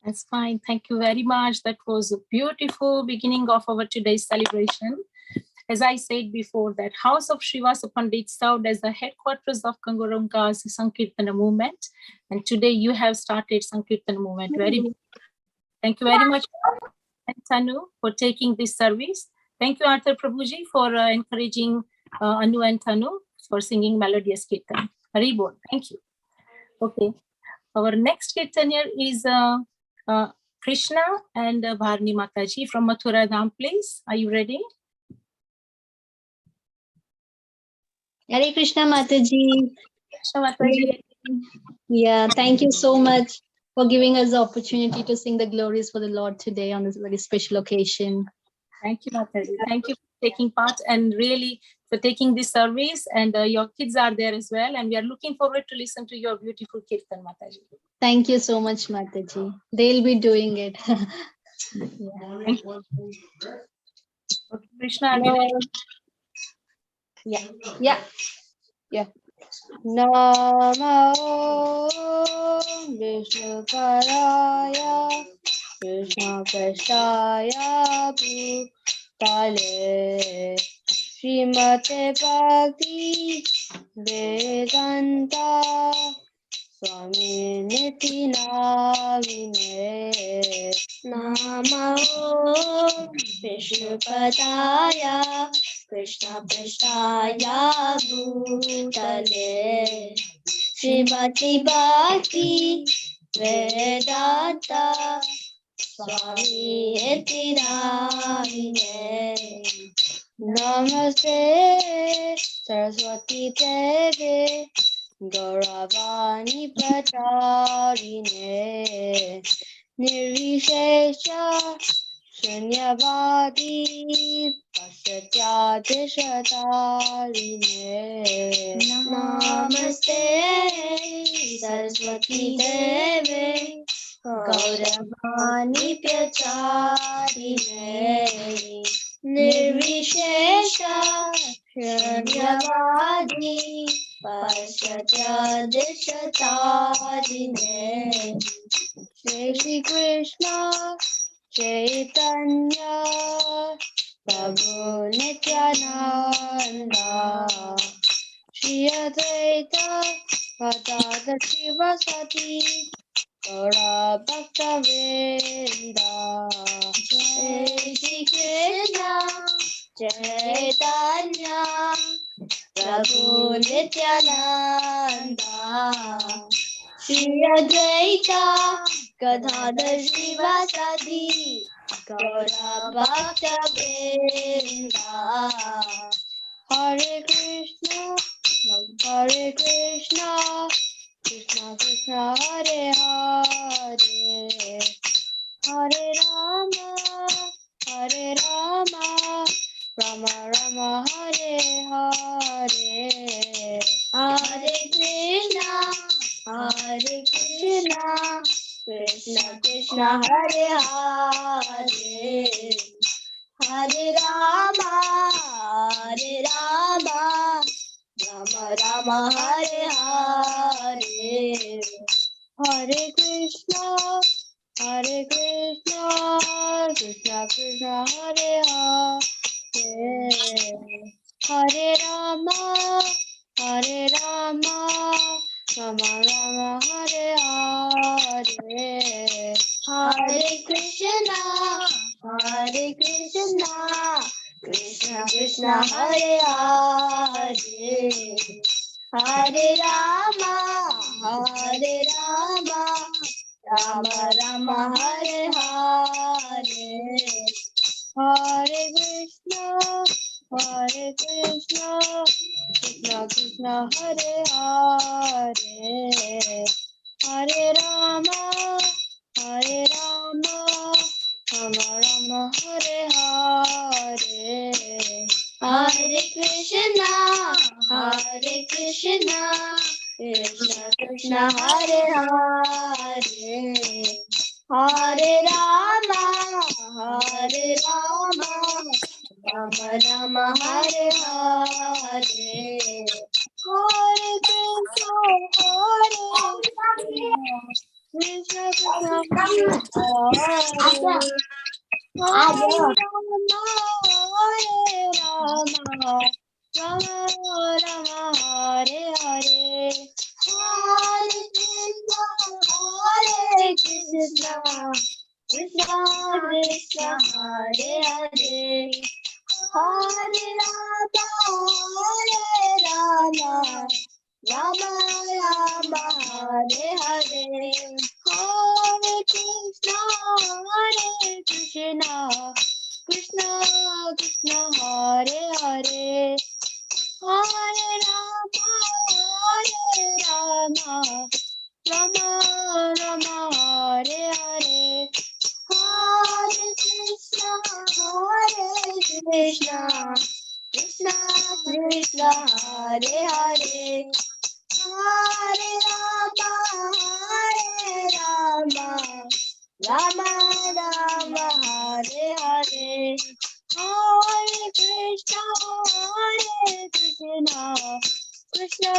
That's fine. Thank you very much. That was a beautiful beginning of our today's celebration. As I said before, that House of Srivas Pandit served as the headquarters of Kangaranga's Sankirtana movement. And today you have started Sankirtana movement. Thank you very much, Tanu, for taking this service. Thank you, Arthur Prabhuji, for encouraging Anu and Tanu for singing melodious Kirtan. Haribol, thank you. Okay, our next Kirtanier is Krishna and Bharani Mataji from Mathura Dham, please. Are you ready? Hare Krishna Mataji. Krishna Mataji. Yeah, thank you so much for giving us the opportunity to sing the glories for the Lord today on this very special occasion. Thank you, Mataji. Thank you for taking part and really for taking this service. And your kids are there as well. And we are looking forward to listen to your beautiful Kirtan, Mataji. Thank you so much, Mataji. They'll be doing it. Yeah. Okay, Krishna, are you ready? Yeah. Namo Vishnu Paraya Krishna Prasthaya Bhutale Srimate Bhakti Vedanta Swami Niti Navine Namo Vishnu Padaya Krishna Prasthaya Bhutale Srimati Bhakti Vedanta Swami Iti Navine Namaste Saraswati Deve Gauravani Pracharine Nirvishesha Shunyavadi Pasatyatishatarine Namaste Saraswati Deve Gauravani Pracharine Nirvishesha Shunyavadi Pasatyatishatarine Shri Krishna Chaitanya Prabhu Nityananda Shri Advaita Gadadhar Srivasati Gaura Bhakta Vrinda Jai Shri Krishna Chaitanya Prabhu Nityananda Shri Advaita Gadadhar Srivasati Gaura Bhakta Vrinda Hare Krishna Krishna Krishna Hare Hare Hare Rama Rama Rama Hare Hare Hare Krishna Krishna Krishna Hare Hare Hare Rama Rama Rama Hare Hare Hare Krishna Krishna Krishna Hare Hare Hare Rama Rama Rama Hare Hare Hare Krishna Krishna Krishna Hare Hare Hare Rama Rama Rama Hare Hare Hare Krishna Krishna Krishna Hare Hare Hare Rama Rama Rama Hare Hare Hare Krishna Krishna Krishna Hare Hare Hare Rama Rama Rama Hare Hare Hare Krishna Krishna Hare Hare, Hare Rama, Rama Rama, Hare Hare, Hare Krishna, Krishna Krishna, Hare Hare, Hare Rama, Rama Rama, Hare Hare, Hare Krishna, Krishna Krishna, Hare Hare, Hare Rama, Rama Rama, Hare Hare, Hare Krishna, Krishna Krishna, Hare Hare, Hare Rama, Rama Rama, Hare Hare, Hare Krishna, Krishna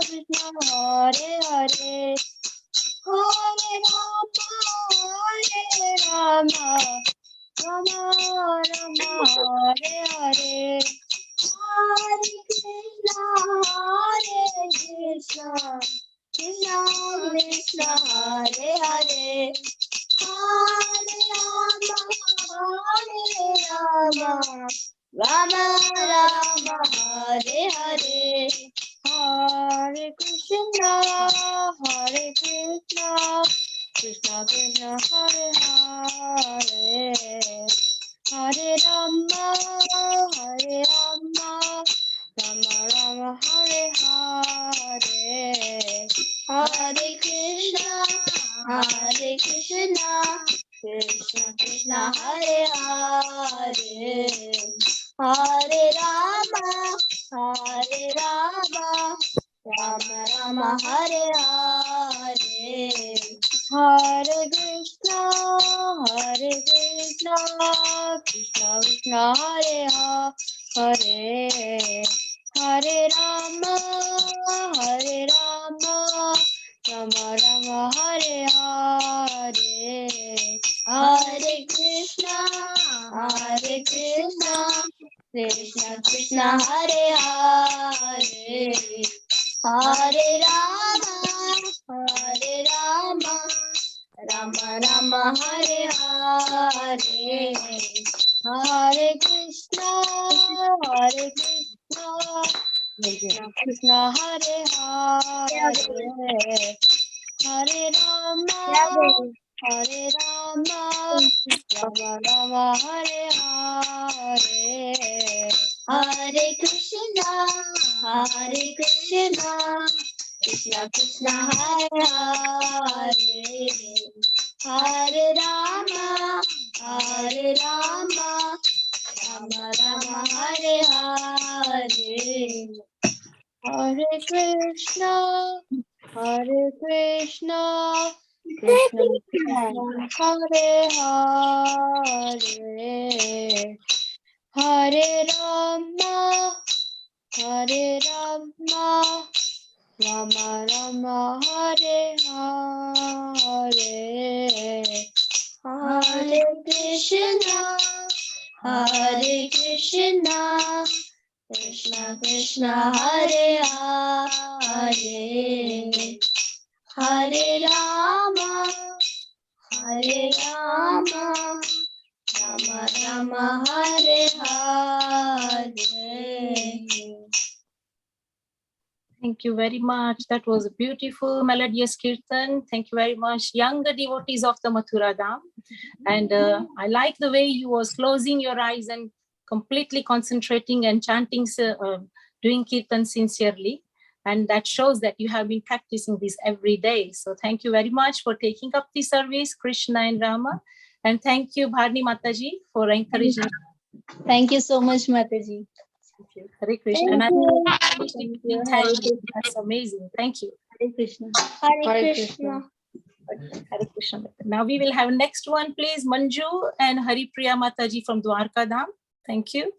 Krishna, Hare Hare, Hare Rama, Rama Rama, Hare Hare, Hare Krishna, Krishna Krishna, Hare Hare, Hare Rama, Rama Rama, Hare Hare, Hare Krishna, Krishna Krishna, Hare Hare, Hare Rama, Rama Rama, Hare Hare, Hare Krishna, Krishna Krishna, Hare Hare, Hare Rama, Rama Rama, Hare Hare, Hare Krishna, Krishna Krishna, Hare Hare, Hare Rama, Rama Rama, Hare Hare, Hare Krishna, Krishna Krishna, Hare Hare, Hare Rama, Rama Rama, Hare Hare, Hare Krishna, Krishna Hare Hare, Hare Rama, Rama Rama, Hare Hare, Hare Krishna, Krishna Krishna, Hare Hare, Hare Rama, Rama Rama, Hare Hare, Hare Krishna, Krishna Krishna, Hare Hare, Hare Rama, Rama Rama, Hare Hare, Hare Krishna, Krishna Krishna, Hare Hare, Hare Rama, Rama Rama, Hare Hare. Thank you very much. That was a beautiful, melodious kirtan. Thank you very much, younger devotees of the Mathura Dham. And I like the way you was closing your eyes and completely concentrating and chanting, doing kirtan sincerely. And that shows that you have been practicing this every day. So thank you very much for taking up the service, Krishna and Rama. And thank you, Bharani Mataji, for encouraging. Thank you so much, Mataji. Hare Krishna. That's amazing. Thank you. Hare Krishna. Hare Krishna. Hare Krishna. Now we will have next one, please. Manju and Hari Priya Mataji from Dwarka Dham. Thank you.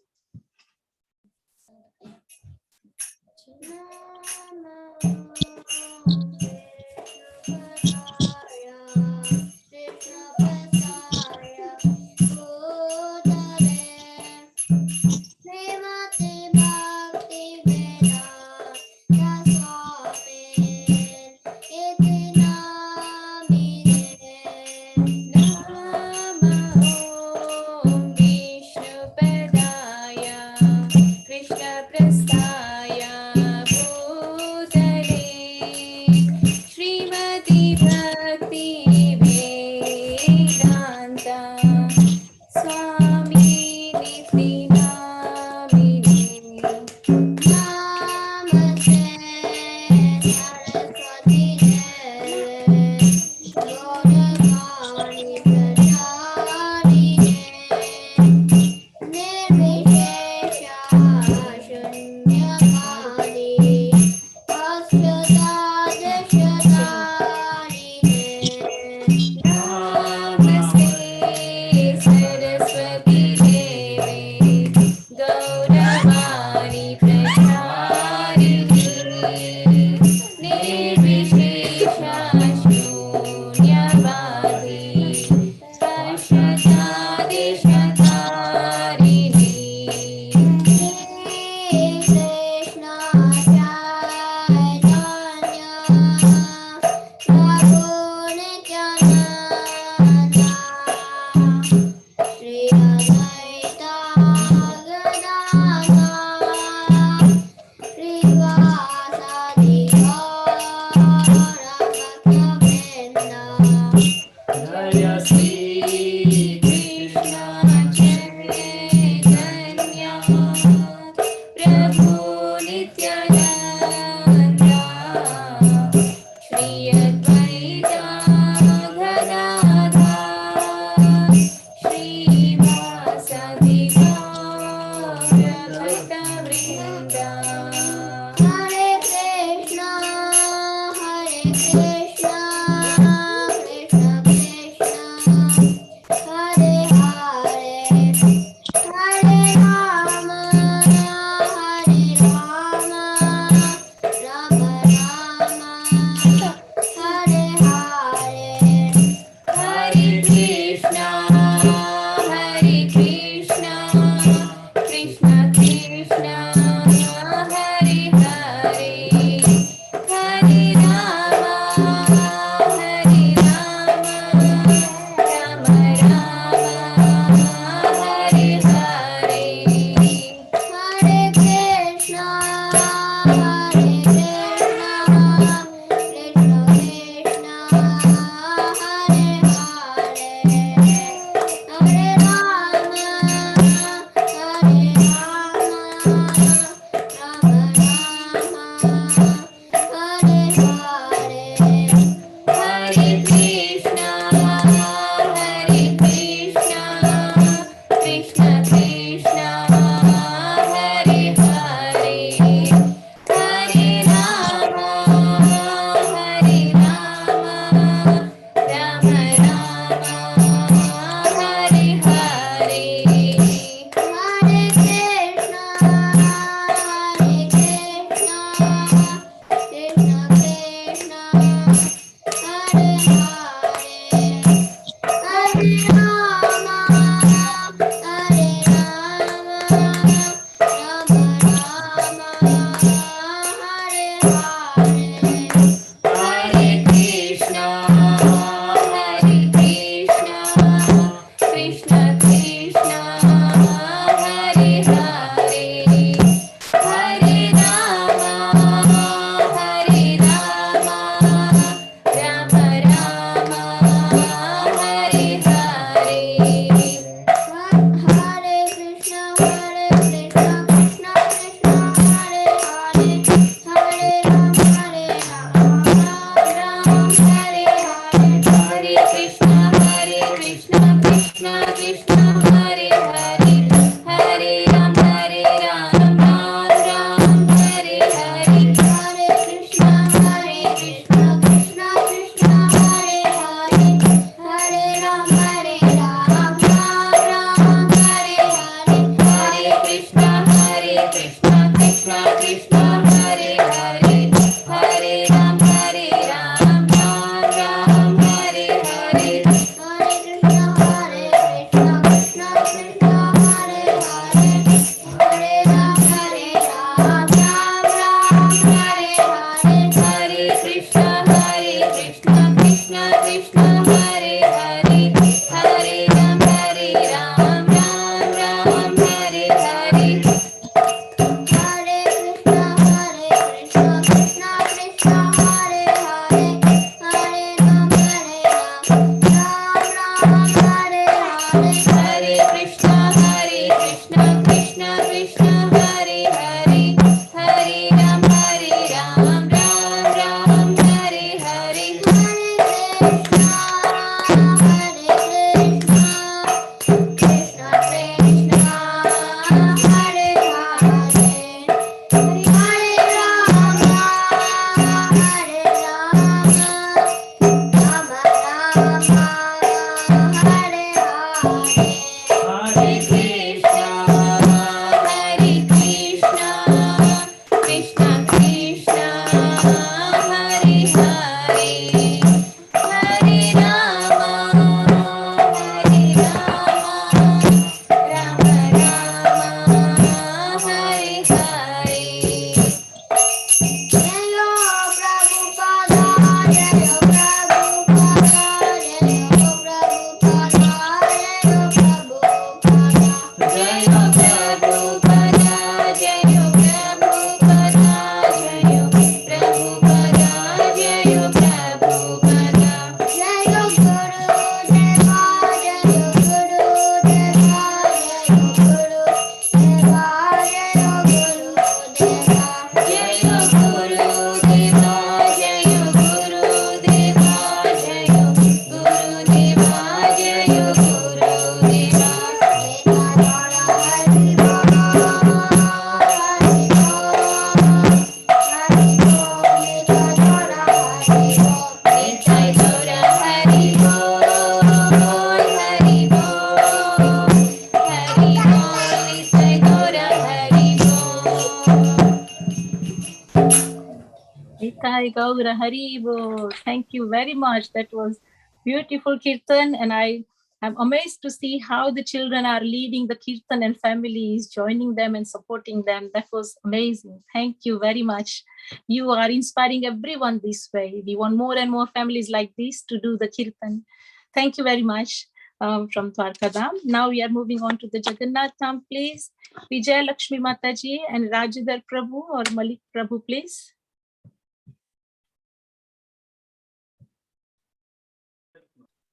Hari Bol. Thank you very much. That was beautiful kirtan, and I am amazed to see how the children are leading the kirtan and families, joining them and supporting them. That was amazing. Thank you very much. You are inspiring everyone this way. We want more and more families like this to do the kirtan. Thank you very much from Dwarkadam. Now we are moving on to the Jagannath Dham, please. Vijay Lakshmi Mataji and Rajidhar Prabhu or Malik Prabhu, please.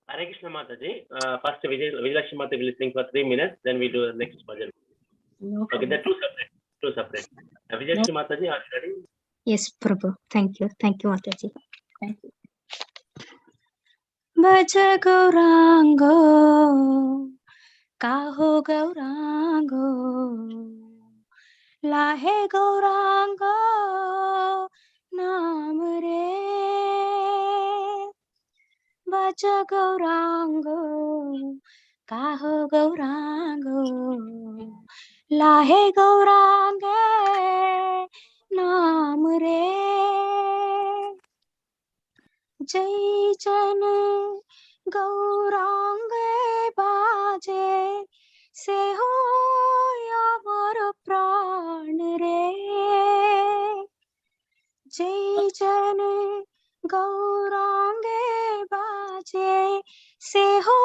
Hare Krishna Mataji. First, Vijay Lakshmi Mataji will sing for 3 minutes, then we do the next bhajan. No Okay, they're two separate. Vijay Lakshmi Mataji, are you ready? Yes, Prabhu. Thank you. Thank you, Mataji. Thank you. भज गौरांगो काहो गौरांगो लाहे गौरांगो नाम रे भज गौरांगो काहो गौरांगो लाहे गौरांगे नाम रे जय जन गौरांगे बाजे से हो अमर प्राण रे जय जन गौरांगे बाजे से हो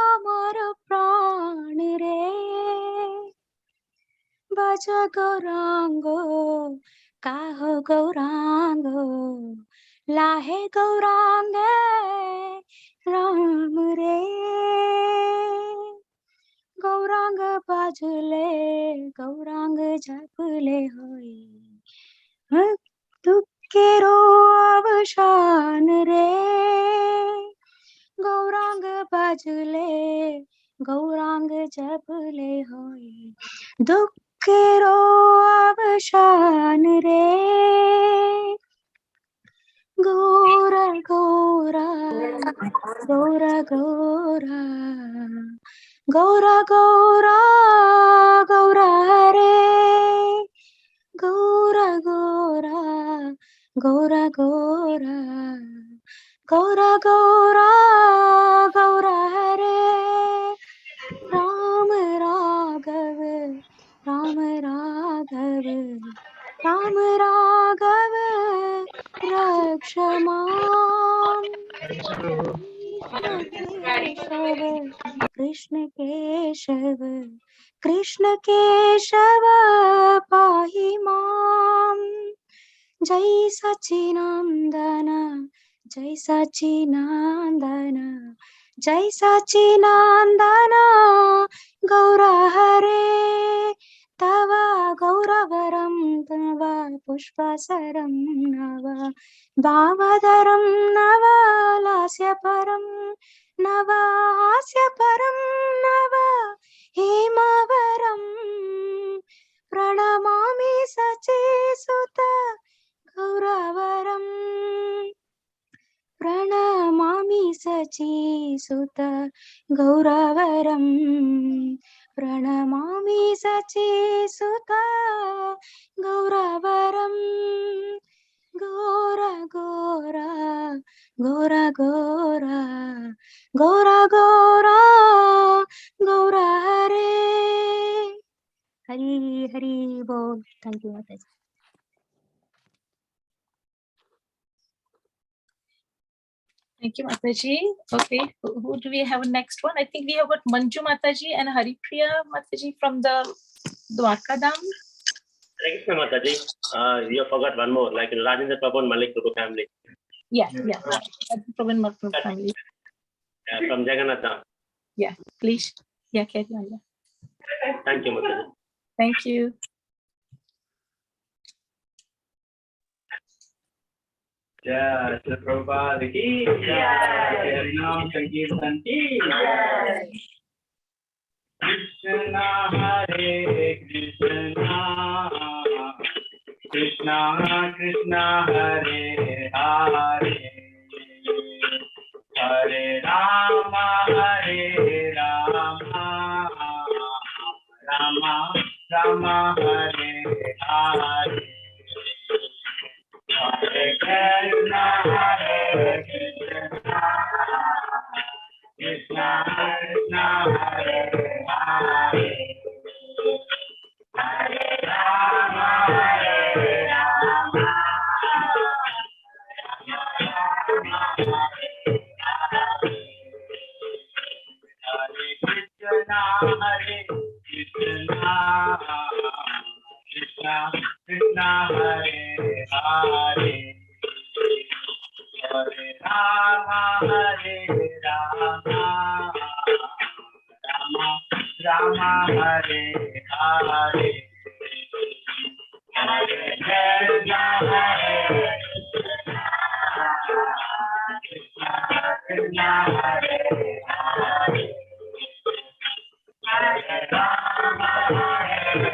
अमर प्राण रे भज गौरांगो काहो गौरांगो लाहे गौरांगे राम रे गौरांग बाजुले गौरांग जपले होई दुखेरो अवसान रे गौरांग बाजुले गौरांग जपले होई दुखेरो अवसान रे गौरा गौरा गौरा गौरा गौरा गौरा गौरा हरे गौरा गौरा गौरा गौरा गौरा गौरा गौरा हरे राम राघव राम राघव राम राघव रक्षमान् कृष्ण केशव कृष्ण केशव पाहि माम् जय सच्चिदानंदन जय सच्चिदानंदन जय सच्चिदानंदन गौरा हरे तव गौरवरं तव पुष्पसरं नव भावधरं नव लास्यपरं नव हास्यपरं नव हेमवरं प्रणमामि सचेसुत गौरवरं प्रणमामि सचीसुत गौरवरं प्रणमामि सचीसुत गौरवरं गौरा गौरा गौरा गौरा गौरा गौरा गौरा हरे हरि हरि बोल थैंक यू माता जी Thank you, Mataji. Okay, who do we have next one? I think we have got Manju Mataji and Haripriya Mataji from the Dwarka Dham. Hare Krishna Mataji. You forgot one more, like Rajendra Prabhu and Malik Prabhu family. Yeah. Prabhu and Malik Prabhu family. Yeah, from Jagannath Dham. Yeah, please. Yeah, carry on. Thank you, Mataji. Thank you. जय श्री प्रभुपाद की जय हरिनाम संकीर्तन की जय कृष्ण हरे Krishna Krishna Krishna Hare Hare Hare Ram Ram Ram Hare Hare Hare Krishna, Hare Krishna, Krishna Krishna, Hare Hare, Hare Rama, Hare Rama, Rama Rama, Hare Krishna, Hare Krishna, Krishna Krishna, Hare Hare, Hare Rama, Hare Rama, Rama Rama, Hare Hare, Hare Krishna, Hare Krishna, Krishna Hare Hare Hare Rama Hare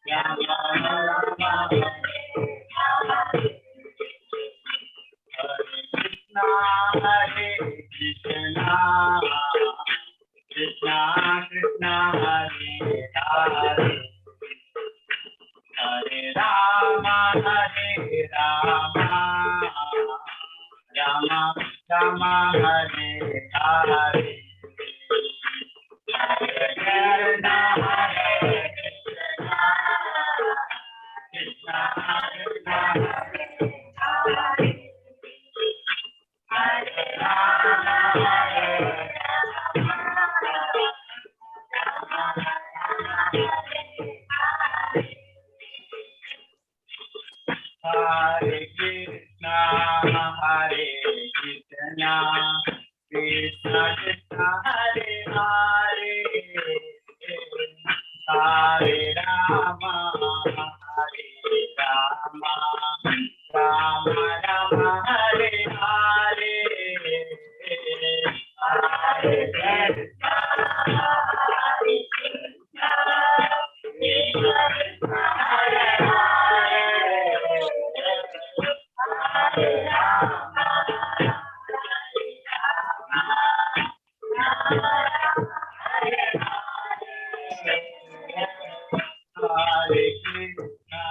Rama Rama Hare Hare Krishna Krishna Krishna Hare Hare Hare Rama Rama Rama Hare Hare Hare Krishna Hare Krishna Krishna Krishna Hare Hare Hare Rama Hare Krishna Krishna Krishna Hare Hare Hare Rama Rama Rama Hare Hare Hare Krishna Krishna Hare Hare Hare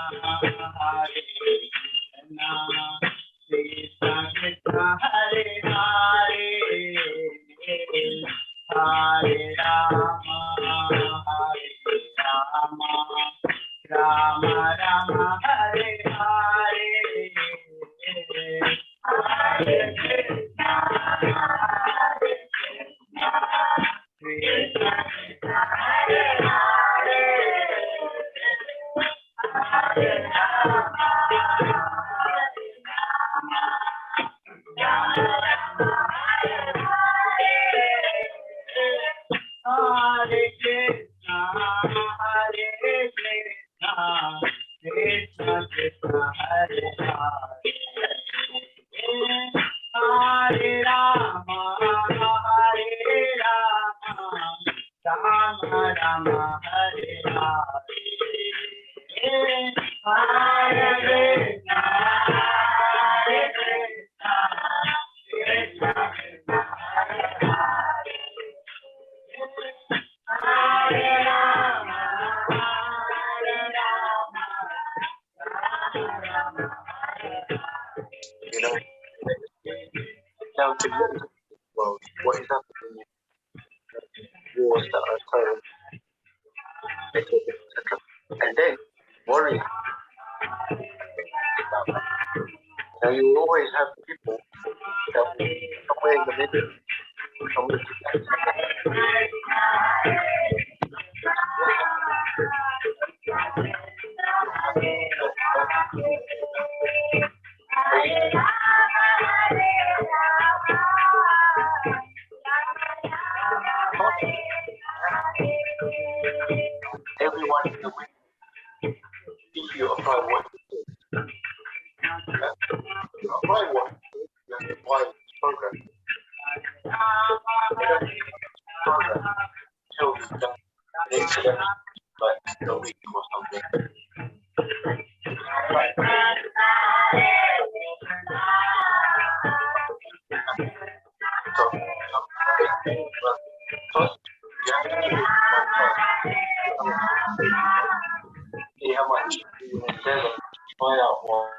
Rama Hare Krishna Krishna Krishna Hare Hare Hare Rama Rama Rama Hare Hare Hare Krishna Krishna Krishna Hare Hare Hare Rama Hare Krishna Krishna Krishna Hare Hare Hare Rama Rama Rama Hare Hare Hare Krishna Krishna Krishna Hare Hare Hare Rama Rama Hare Hare. You know, now to look at the world, what is happening, wars that are occurring, etc. And then worry. Now you always have people that somewhere in the middle, somewhere everyone in the way, if you apply what you do, you apply what you do, you have to apply this program. Program till you done next level, like a week or something. See how much you endeavor to find out more.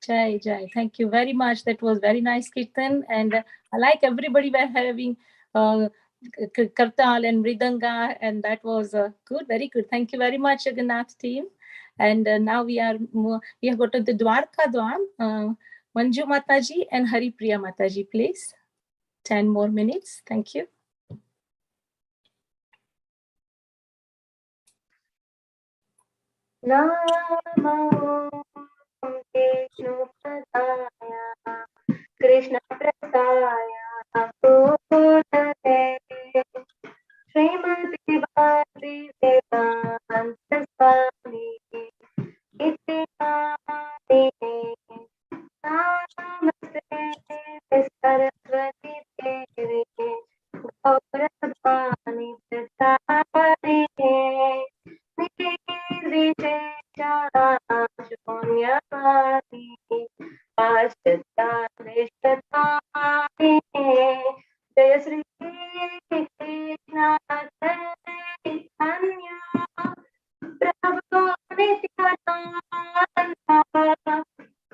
Jai, Jai. Thank you very much. That was very nice, Kirtan. And I like everybody were having Kartal and Mridanga, and that was good, very good. Thank you very much, Jagannath team. And now we have got to the Dwarka Dwam, Manju Mataji and Hari Priya Mataji, please. 10 more minutes. Thank you. Krishna Prasaya Purate Srimati Bhakti Vedanta Swami Iti Nani Namaste Saraswati Devi Gauravani Pratari Nirvishesha Shunyavati Jaya Sri Krishna Chaitanya Prabhu Nityananda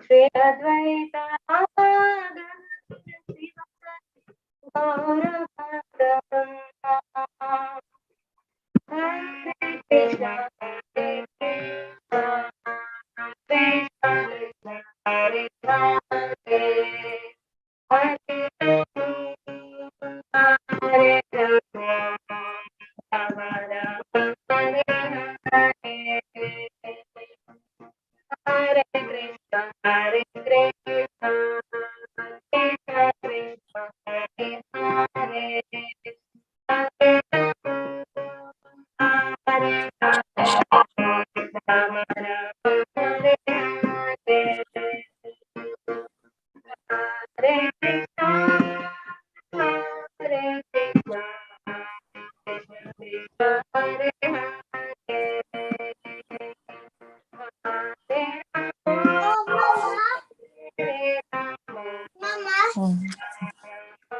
Shri Advaita Gauravadam Hare Krishna Hare Krishna Krishna Hare Hare Hare Hare Hare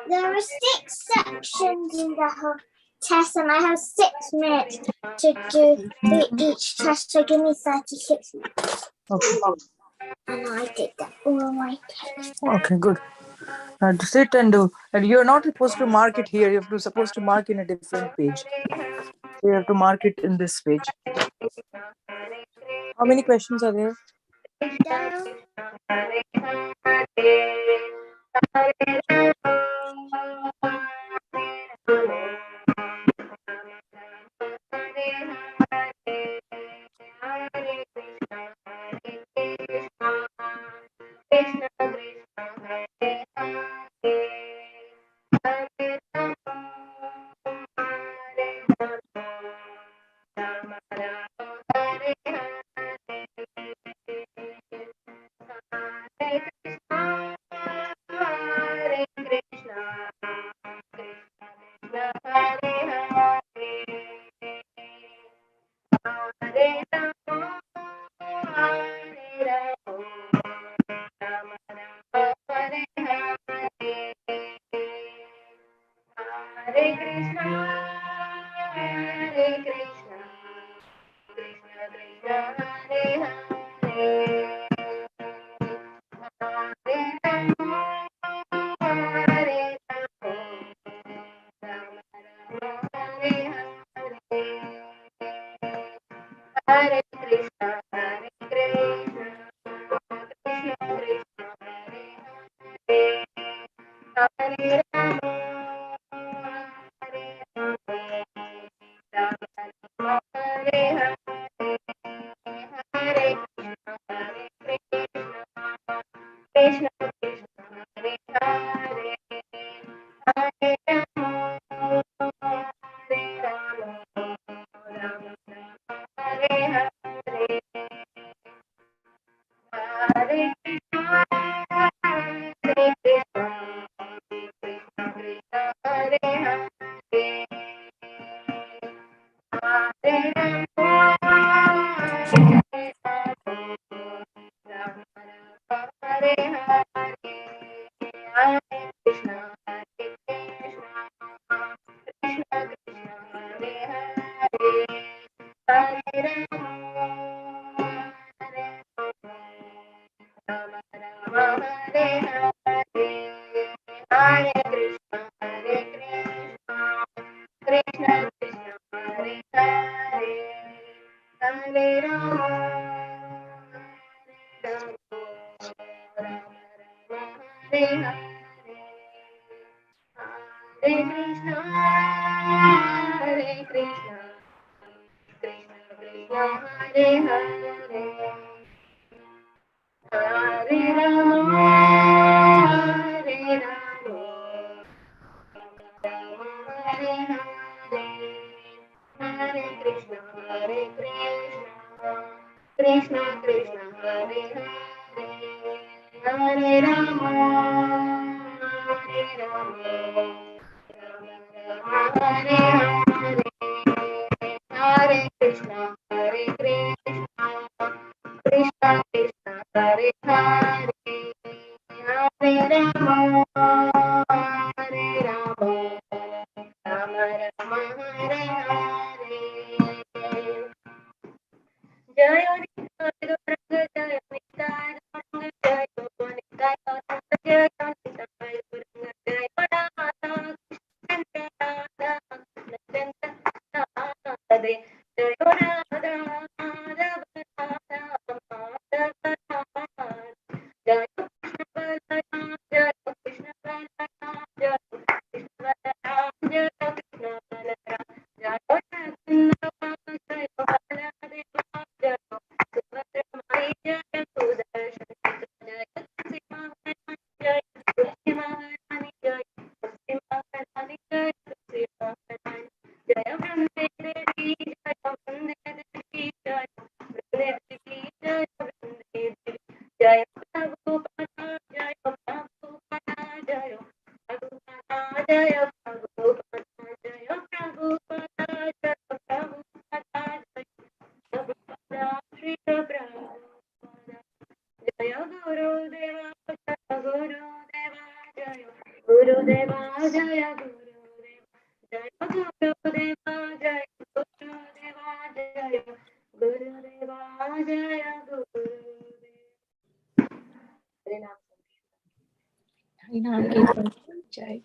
There are 6 sections in the whole test, and I have 6 minutes to do each test. So give me 36 minutes. Okay. And I did that all my text. Okay, good. To sit and do, and you're not supposed to mark it here. You're supposed to mark in a different page. So you have to mark it in this page. How many questions are there?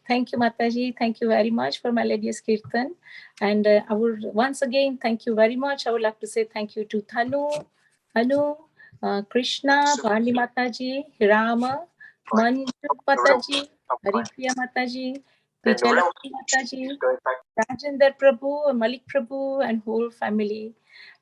Thank you, Mataji. Thank you very much for melodious Kirtan. And I would once again thank you very much. I would like to say thank you to Anu, Krishna, Bhani Mataji, Rama, Manju Mataji, Haripriya Mataji, Vijayalakshmi Mataji, Rajendra Prabhu, Malik Prabhu, and whole family.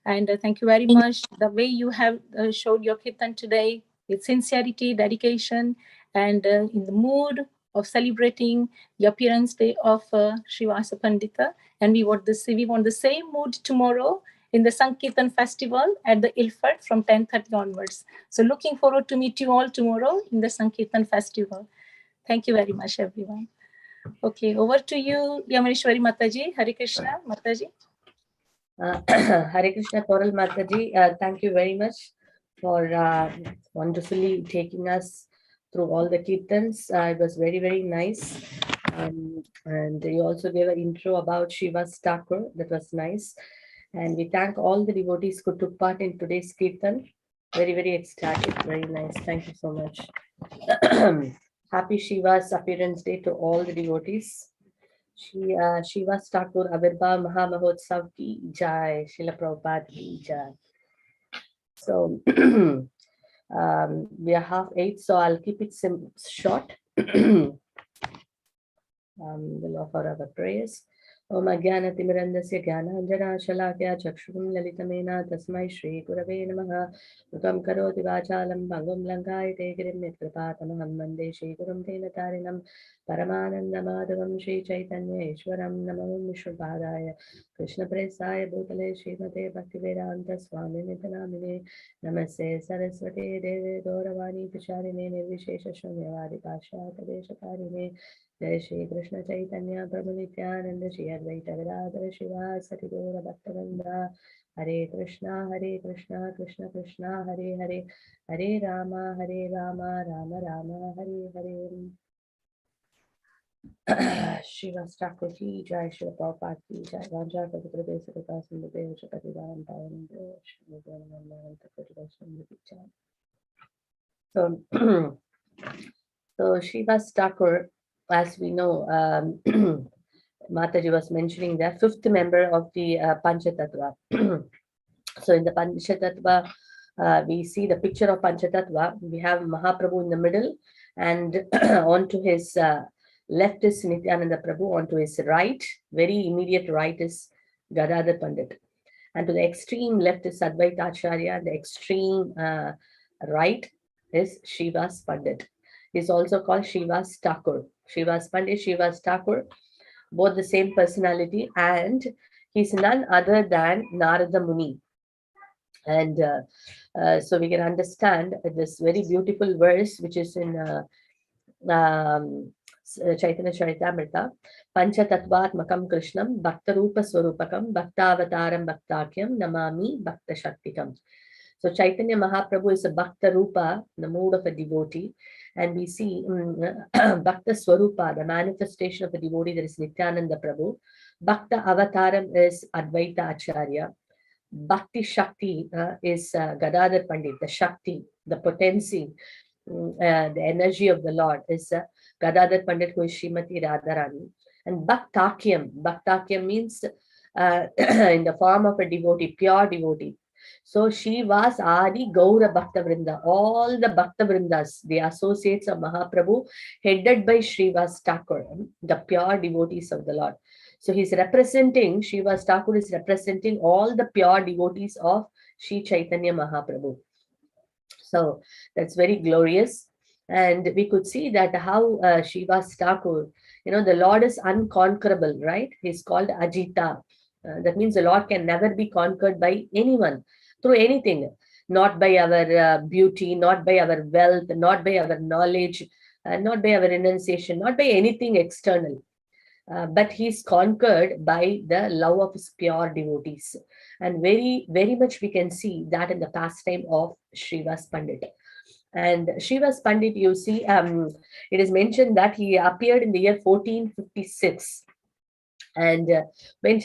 And thank you very much. The way you have showed your Kirtan today with sincerity, dedication, and in the mood of celebrating the appearance day of Srivas Pandita. And we want the same mood tomorrow in the Sankirtan festival at the Ilford from 10:30 onwards. So looking forward to meet you all tomorrow in the Sankirtan festival. Thank you very much, everyone. Okay, over to you, Yamarishwari Mataji. Hare Krishna, Mataji. Hare Krishna Koral Mataji, thank you very much for wonderfully taking us through all the kirtans. It was very, very nice. And you also gave an intro about Srivas Thakur. That was nice. And we thank all the devotees who took part in today's kirtan. Very, very ecstatic. Very nice. Thank you so much. Happy Srivas appearance day to all the devotees. Srivas Thakur Avirbhav Mahamahotsav ki jai, Srila Prabhupada ki jai. So we are 7:30, so I'll keep it short. We'll offer our prayers. Om Ajnana Timirandasya Jnananjana Shalakya Chakshum Lalitamena Tasmai Shri Gurave Namaha Utam Karoti Vachalam Bhangam Lankayate Girim Nitrapatamaham Mande Shri Gurum Tena Tarinam Paramananda Madhavam Shri Chaitanya Ishwaram Namam Vishwapadaya Krishna Presaya Bhutale Srimate Bhaktivedanta Swami Nitanamine Namaste Saraswati Deve Doravani Pacharine Nirvishesha Shunyavadi Pasha Kadeshakarine Jai Shri Krishna Chaitanya Prabhu Nityananda Shri Advaita Gadadhara Shiva Sati Gaura Bhaktivinoda Hare Krishna Krishna Krishna Hare Hare Hare Rama Rama Rama Hare Hare Srivas Thakur ki jai, Srila Prabhupada ki jai. Vanja Prabhupada Desa Prakasan Bhave Shakati Varam Pavanam Dev Shri Nidyanam Takurvasam Vichar. So Srivas Thakur, as we know, Mataji was mentioning the fifth member of the Panchatattva. So in the Panchatattva, we see the picture of Panchatattva. We have Mahaprabhu in the middle, and onto his left is Nityananda Prabhu, onto his right, very immediate right is Gadadhar Pandit. And to the extreme left is Advaita Acharya, and the extreme right is Srivas Pandit. He's also called Srivas Thakur. Srivas Pandit, Srivas Thakur, both the same personality, and he's none other than Narada Muni. And so we can understand this very beautiful verse, which is in Chaitanya Charitamrita, Panchatattvatmakam Krishnam Bhaktarupa Swarupakam Bhaktavataram Bhaktakyam Namami Bhakta Shaktikam. So Chaitanya Mahaprabhu is a Bhakta Rupa, the mood of a devotee, and we see Bhakta Swarupa, the manifestation of a devotee, that is Nityananda Prabhu. Bhakta Avataram is Advaita Acharya. Bhakti Shakti is Gadadhar Pandit, the Shakti, the potency, the energy of the Lord is Gadadhar Pandit, who is Srimati Radharani. And Bhaktakyam means in the form of a devotee, pure devotee. So she was Adi Gaura Bhakta Vrinda, all the Bhakta Vrindas, the associates of Mahaprabhu, headed by Srivas Thakur, the pure devotees of the Lord. So he's representing, Srivas Thakur is representing all the pure devotees of Sri Chaitanya Mahaprabhu. So that's very glorious. And we could see that how Srivas Thakur, the Lord is unconquerable, right? He's called Ajita. That means the Lord can never be conquered by anyone through anything, not by our beauty, not by our wealth, not by our knowledge, not by our renunciation, not by anything external. But he's conquered by the love of his pure devotees. And very, very much we can see that in the pastime of Srivas Pandit. And Srivas Pandit, you see, it is mentioned that he appeared in the year 1456. And when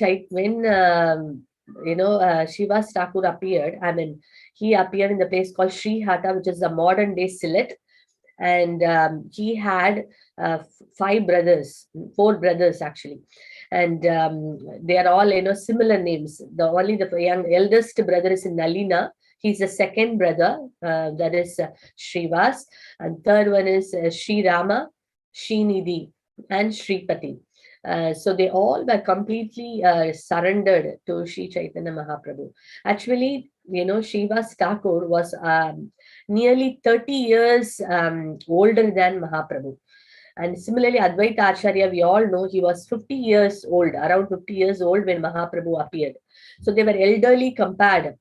Srivas Thakur appeared, he appeared in the place called Srihata, which is the modern day Sylhet. And he had four brothers actually, and they are all similar names. The eldest brother is Nalina. He's the second brother, that is Srivas, and third one is Sri Rama, Srinidhi, and Sripati. So they all were completely surrendered to Sri Chaitanya Mahaprabhu. Actually, Srivas Thakur was nearly 30 years older than Mahaprabhu. And similarly, Advaita Acharya, we all know he was 50 years old, around 50 years old when Mahaprabhu appeared. So they were elderly compared,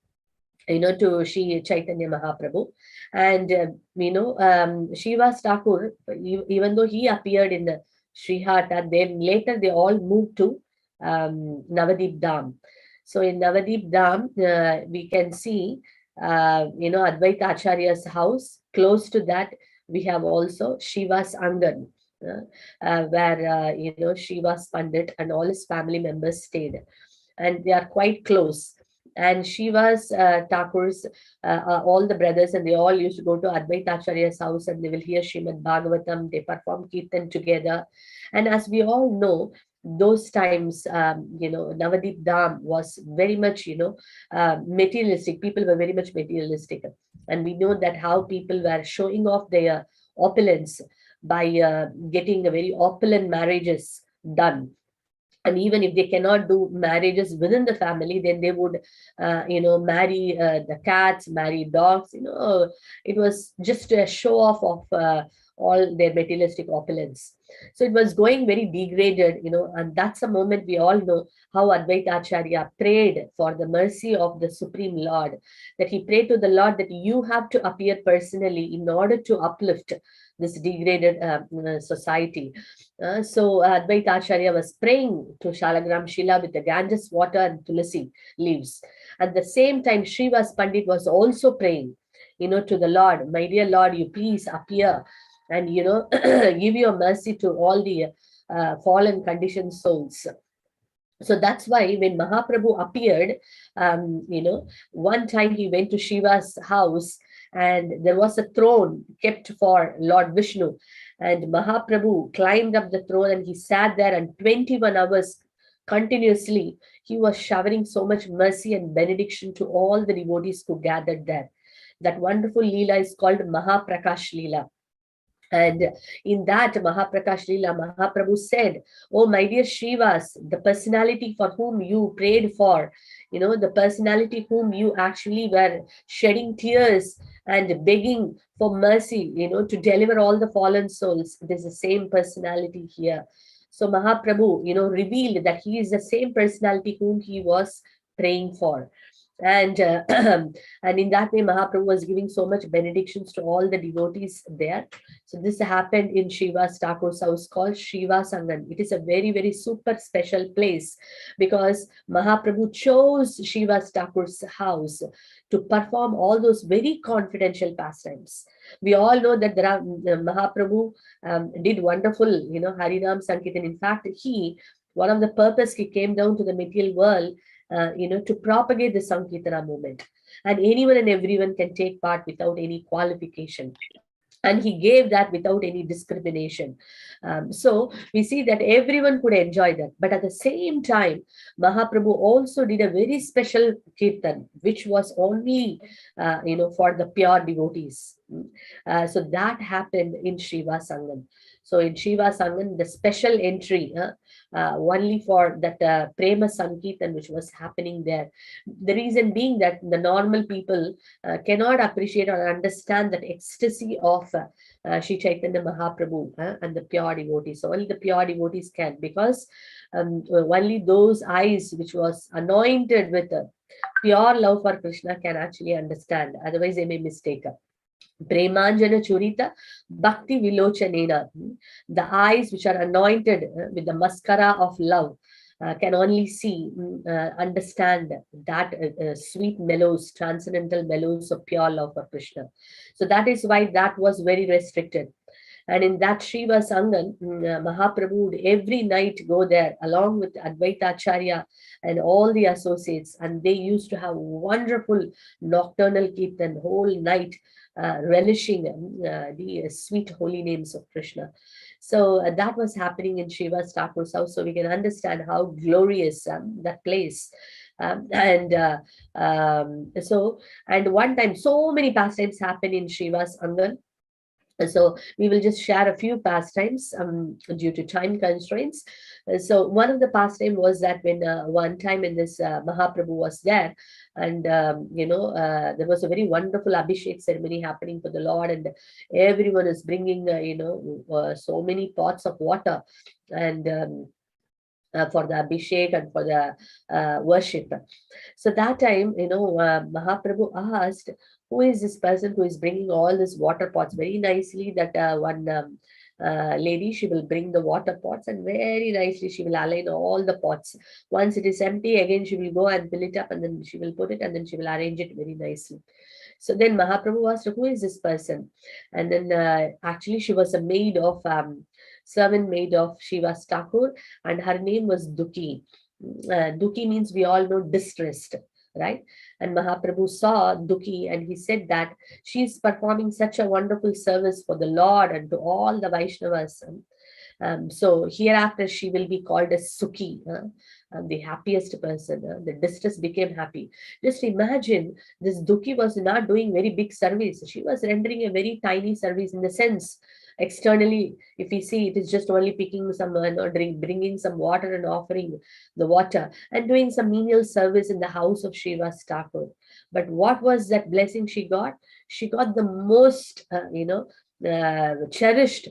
to Sri Chaitanya Mahaprabhu. And, Srivas Thakur, even though he appeared in the Srihata, then later they all moved to Navadip Dham. So in Navadip Dham, we can see, Advaita Acharya's house. Close to that, we have also Shiva's Angan, where, Srivas Pandit and all his family members stayed. And they are quite close. And Srivas Thakur's, all the brothers, and they all used to go to Advaita Acharya's house, and they will hear Srimad Bhagavatam. They perform Kirtan together. And as we all know, those times, Navadip Dham was very much, materialistic. People were very much materialistic. And we know that how people were showing off their opulence by getting a very opulent marriages done. And even if they cannot do marriages within the family, then they would, marry the cats, marry dogs. It was just a show off of all their materialistic opulence. So it was going very degraded, and that's a moment we all know how Advaita Acharya prayed for the mercy of the Supreme Lord, that he prayed to the Lord that you have to appear personally in order to uplift this degraded society. So Advaita Acharya was praying to Shalagram Shila with the Ganges water and Tulasi leaves. At the same time, Srivas Pandit was also praying, to the Lord, my dear Lord, you please appear and, give your mercy to all the fallen conditioned souls. So that's why when Mahaprabhu appeared, one time he went to Shiva's house, and there was a throne kept for Lord Vishnu. And Mahaprabhu climbed up the throne and he sat there, and 21 hours continuously, he was showering so much mercy and benediction to all the devotees who gathered there. That wonderful Leela is called Mahaprakash Leela. And in that Mahaprakash Leela, Mahaprabhu said, oh, my dear Srivas, the personality for whom you prayed for, the personality whom you actually were shedding tears and begging for mercy, to deliver all the fallen souls, it is the same personality here. So Mahaprabhu, revealed that he is the same personality whom he was praying for. And and in that way, Mahaprabhu was giving so much benedictions to all the devotees there. So this happened in Srivas Thakur's house called Srivas Angan. It is a very, very super special place because Mahaprabhu chose Srivas Thakur's house to perform all those very confidential pastimes. We all know that there are Mahaprabhu did wonderful, Harinam Sankirtan. In fact, one of the purpose he came down to the material world, to propagate the Sankirtana movement. And anyone and everyone can take part without any qualification. And he gave that without any discrimination. So we see that everyone could enjoy that. But at the same time, Mahaprabhu also did a very special kirtan, which was only, for the pure devotees. So that happened in Srivas Sangam. So in Srivas Sangam, the special entry only for that Prema Sankirtan which was happening there. The reason being that the normal people cannot appreciate or understand that ecstasy of Sri Chaitanya Mahaprabhu and the pure devotees. So only the pure devotees can, because only those eyes which was anointed with pure love for Krishna can actually understand. Otherwise, they may mistake. Premanjana Churita Bhakti Vilochanena. The eyes which are anointed with the mascara of love can only see, understand that sweet mellows, transcendental mellows of pure love for Krishna. So that is why that was very restricted. And in that Srivas Sangam, Mahaprabhu would every night go there along with Advaita Acharya and all the associates, and they used to have wonderful nocturnal kirtan whole night, relishing the sweet holy names of Krishna. So that was happening in Srivas Thakur's house, so we can understand how glorious that place. And one time, so many pastimes happen in Srivas Angan. So we will just share a few pastimes due to time constraints. So one of the pastime was that when one time in this Mahaprabhu was there, and there was a very wonderful Abhishek ceremony happening for the Lord, and everyone is bringing so many pots of water and for the Abhishek and for the worship. So that time, Mahaprabhu asked, who is this person who is bringing all these water pots? Very nicely that one lady, she will bring the water pots, and very nicely she will align all the pots. Once it is empty, again she will go and fill it up, and then she will put it, and then she will arrange it very nicely. So then Mahaprabhu asked, who is this person? And then actually she was a maid of, servant maid of Srivas Thakur, and her name was Duki. Duki means, we all know, distressed, right? And Mahaprabhu saw Duki, and he said that she is performing such a wonderful service for the Lord and to all the Vaishnavas. So hereafter she will be called as Sukhi, the happiest person. The distress became happy. Just imagine, this Duki was not doing very big service. She was rendering a very tiny service, in the sense, externally, if we see, it is just only picking some bringing some water and offering the water and doing some menial service in the house of Srivas Thakur. But what was that blessing she got? She got the most, cherished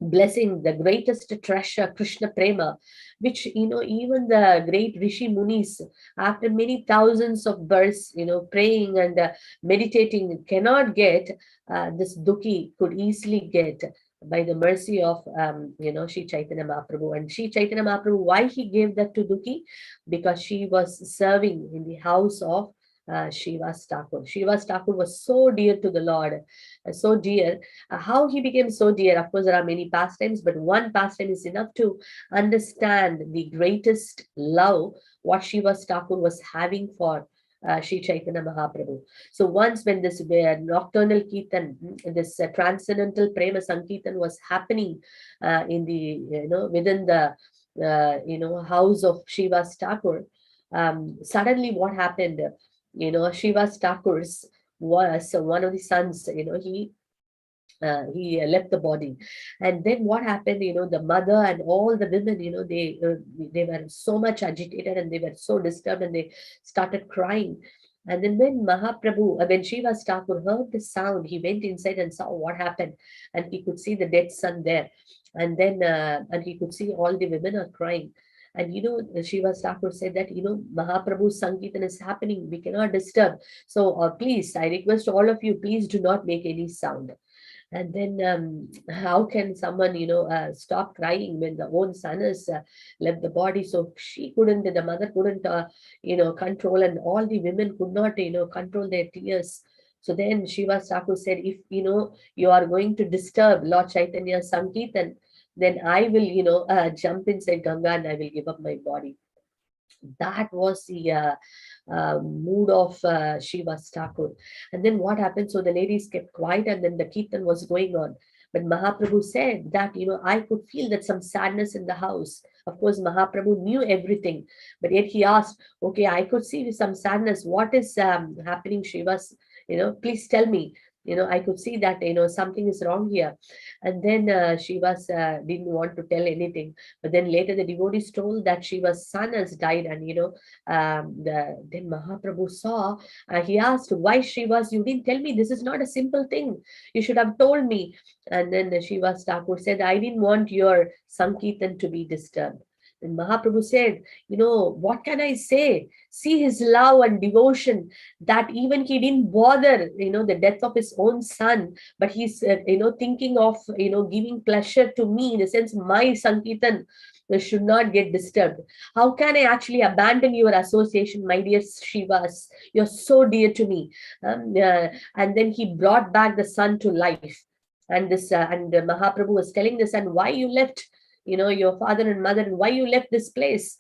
blessing, the greatest treasure, Krishna Prema, which, even the great Rishi Munis, after many thousands of births, praying and meditating, cannot get, this Duki could easily get by the mercy of, Sri Chaitanya Mahaprabhu. And Sri Chaitanya Mahaprabhu, why he gave that to Duki? Because she was serving in the house of Srivas Thakur. Srivas Thakur was so dear to the Lord, so dear. How he became so dear? Of course, there are many pastimes, but one pastime is enough to understand the greatest love what Srivas Thakur was having for Sri Chaitanya Mahaprabhu. So once when this nocturnal kirtan, this transcendental prema sankirtan was happening in the within the house of Srivas Thakur, suddenly what happened? Srivas Thakur's was one of the sons. He left the body, and then what happened? The mother and all the women, they were so much agitated, and they were so disturbed, and they started crying. And then when Srivas Thakur heard the sound, he went inside and saw what happened, and he could see the dead son there, and then and he could see all the women are crying. And Srivas Thakur said that Mahaprabhu's Sankirtan is happening, we cannot disturb. So please, I request all of you, please do not make any sound. And then how can someone stop crying when the own son has left the body? So she couldn't, the mother couldn't control, and all the women could not control their tears. So then Srivas Thakur said, if you are going to disturb Lord Chaitanya's Sankirtan, then I will jump inside Ganga and I will give up my body. That was the mood of Srivas Thakur. And then what happened? So the ladies kept quiet, and then the kirtan was going on. But Mahaprabhu said that, I could feel that some sadness in the house. Of course, Mahaprabhu knew everything, but yet he asked, okay, I could see some sadness. What is happening, Srivas? Please tell me. I could see that, something is wrong here. And then Shiva's didn't want to tell anything. But then later the devotees told that Shiva's son has died. And, then Mahaprabhu saw, he asked, why Srivas, you didn't tell me? This is not a simple thing. You should have told me. And then Srivas Thakur said, I didn't want your Sankirtan to be disturbed. And Mahaprabhu said, what can I say? See his love and devotion, that even he didn't bother, the death of his own son, but he's, thinking of, giving pleasure to me, in the sense my Sankirtan should not get disturbed. How can I actually abandon your association, my dear Srivas? You're so dear to me. And then he brought back the son to life. And Mahaprabhu was telling the son, why you left, your father and mother, and why you left this place?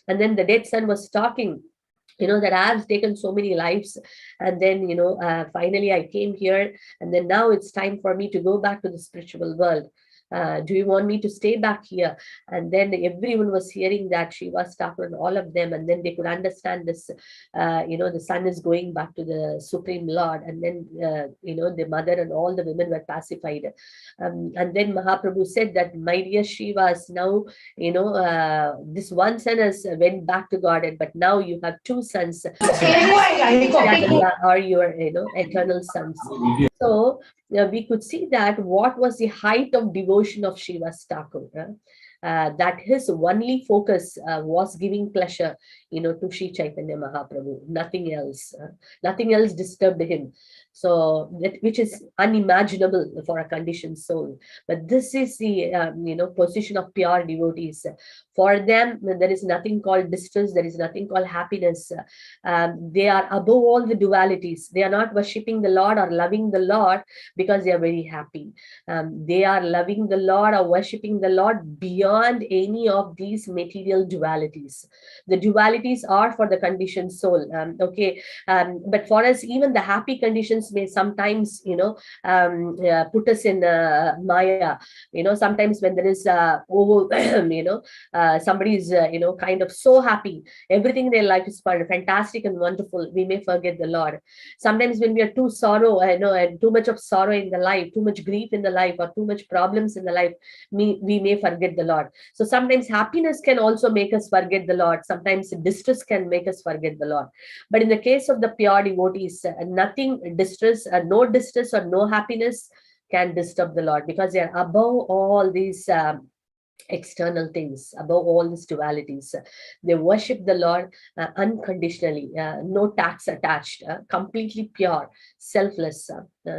And then the dead son was talking, that I have taken so many lives. And then, finally I came here, and then now it's time for me to go back to the spiritual world. Do you want me to stay back here? And then everyone was hearing that, Srivas Thakur and all of them, and then they could understand this, the son is going back to the Supreme Lord. And then, the mother and all the women were pacified. And then Mahaprabhu said that, my dear Srivas, now, this one son has went back to God, but now you have two sons are your, eternal sons. So we could see that what was the height of devotion of Srivas Thakur, that his only focus was giving pleasure, to Sri Chaitanya Mahaprabhu, nothing else. Nothing else disturbed him. So which is unimaginable for a conditioned soul. But this is the, position of pure devotees. For them, there is nothing called distress. There is nothing called happiness. They are above all the dualities. They are not worshipping the Lord or loving the Lord because they are very happy. They are loving the Lord or worshipping the Lord beyond any of these material dualities. The dualities are for the conditioned soul. But for us, even the happy conditions may sometimes, put us in Maya. Sometimes when there is somebody is, kind of so happy, everything in their life is fantastic and wonderful, we may forget the Lord. Sometimes when we are too and too much of sorrow in the life, too much grief in the life, or too much problems in the life, we may forget the Lord. So sometimes happiness can also make us forget the Lord. Sometimes distress can make us forget the Lord. But in the case of the pure devotees, nothing distress, no distress or no happiness can disturb the Lord, because they are above all these external things, above all these dualities. They worship the Lord unconditionally, no tax attached, completely pure, selfless.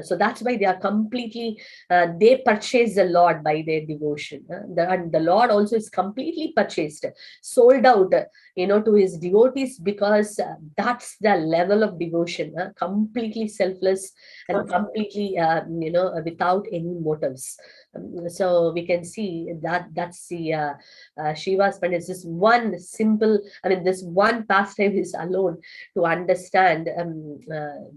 So that's why they are completely, they purchase the Lord by their devotion. And the Lord also is completely purchased, sold out, to his devotees, because that's the level of devotion, completely selfless and completely, without any motives. So we can see that that's the Srivas Pandit. This one simple, this one pastime is alone to understand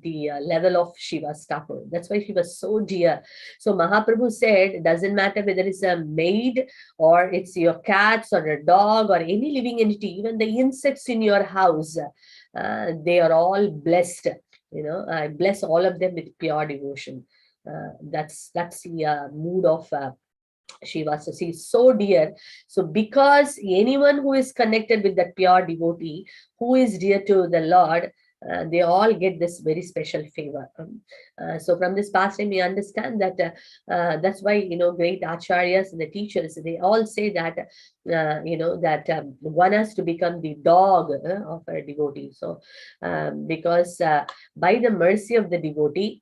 the level of Srivas Thakur. That's why she was so dear. So Mahaprabhu said, it doesn't matter whether it's a maid or it's your cats or a dog or any living entity, even the insects in your house, they are all blessed. I bless all of them with pure devotion. That's the mood of Srivas. She's so dear. So because anyone who is connected with that pure devotee, who is dear to the Lord, they all get this very special favor. So from this pastime, we understand that that's why, great acharyas and the teachers, they all say that, that one has to become the dog of a devotee. So because by the mercy of the devotee,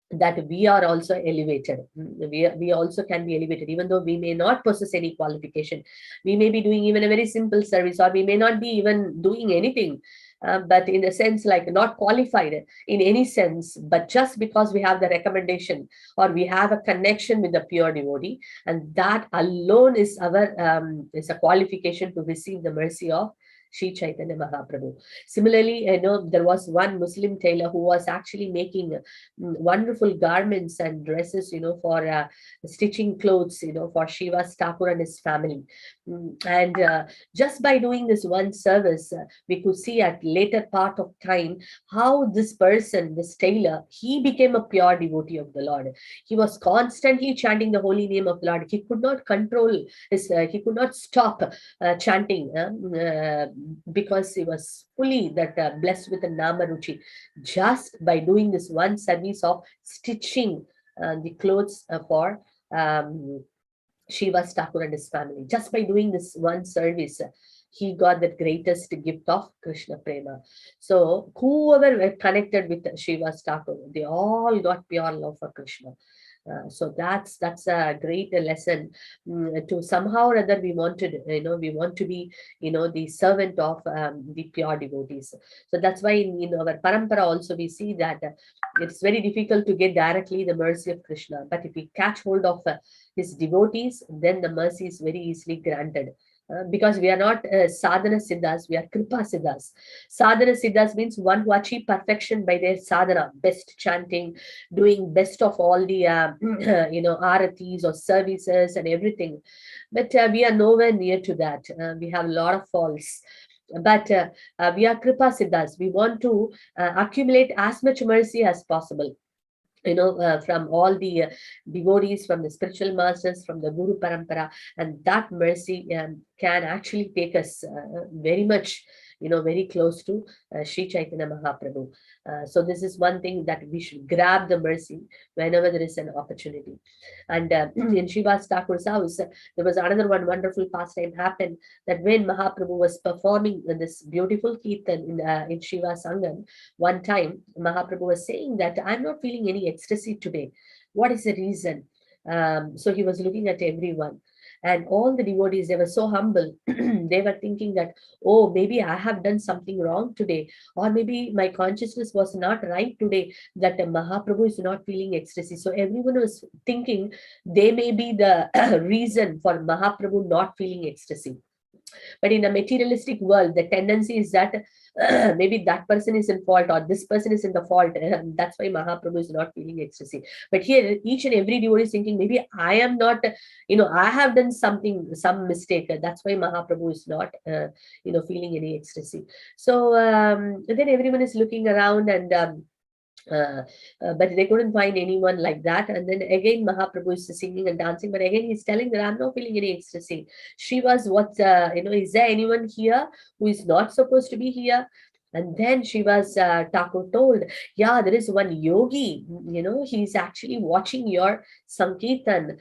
that we are also elevated. We also can be elevated, even though we may not possess any qualification. We may be doing even a very simple service, or we may not be even doing anything. But in a sense, like not qualified in any sense, but just because we have the recommendation or we have a connection with the pure devotee, and that alone is our is a qualification to receive the mercy of Sri Chaitanya Mahaprabhu. Similarly, there was one Muslim tailor who was actually making wonderful garments and dresses, for stitching clothes, for Srivas Thakur and his family. And just by doing this one service, we could see at later part of time how this person, this tailor, he became a pure devotee of the Lord. He was constantly chanting the holy name of the Lord. He could not control his, he could not stop chanting because he was fully blessed with a nama ruchi, just by doing this one service of stitching the clothes for Srivas Thakur and his family. Just by doing this one service, he got the greatest gift of Krishna Prema. So whoever were connected with Srivas Thakur, they all got pure love for Krishna. So that's a great lesson to somehow or other we wanted, we want to be, the servant of the pure devotees. So that's why in our parampara also we see that it's very difficult to get directly the mercy of Krishna. But if we catch hold of his devotees, then the mercy is very easily granted. Because we are not sadhana siddhas, we are kripa siddhas. Sadhana siddhas means one who achieve perfection by their sadhana, best chanting, doing best of all the aratis or services and everything. But we are nowhere near to that. We have a lot of faults. But we are kripa siddhas. We want to accumulate as much mercy as possible. From all the devotees, from the spiritual masters, from the Guru Parampara, and that mercy can actually take us very much, very close to Sri Chaitanya Mahaprabhu. So this is one thing that we should grab the mercy whenever there is an opportunity. And in Srivas Thakur's house, there was another one wonderful pastime happened, that when Mahaprabhu was performing this beautiful kirtan in Srivas Angam, one time Mahaprabhu was saying that I'm not feeling any ecstasy today. What is the reason? So he was looking at everyone. And all the devotees, they were so humble. They were thinking that, oh, maybe I have done something wrong today, or maybe my consciousness was not right today, that Mahaprabhu is not feeling ecstasy. So everyone was thinking they may be the reason for Mahaprabhu not feeling ecstasy. But in a materialistic world, the tendency is that maybe that person is in fault or this person is in the fault. And that's why Mahaprabhu is not feeling ecstasy. But here, each and every devotee is thinking, maybe I am not, I have done some mistake. That's why Mahaprabhu is not, feeling any ecstasy. So then everyone is looking around and but they couldn't find anyone like that. And then again Mahaprabhu is singing and dancing, but again he's telling that I'm not feeling any ecstasy. Srivas, is there anyone here who is not supposed to be here? And then Srivas Thakur told, yeah, there is one yogi, he's actually watching your Sankirtan.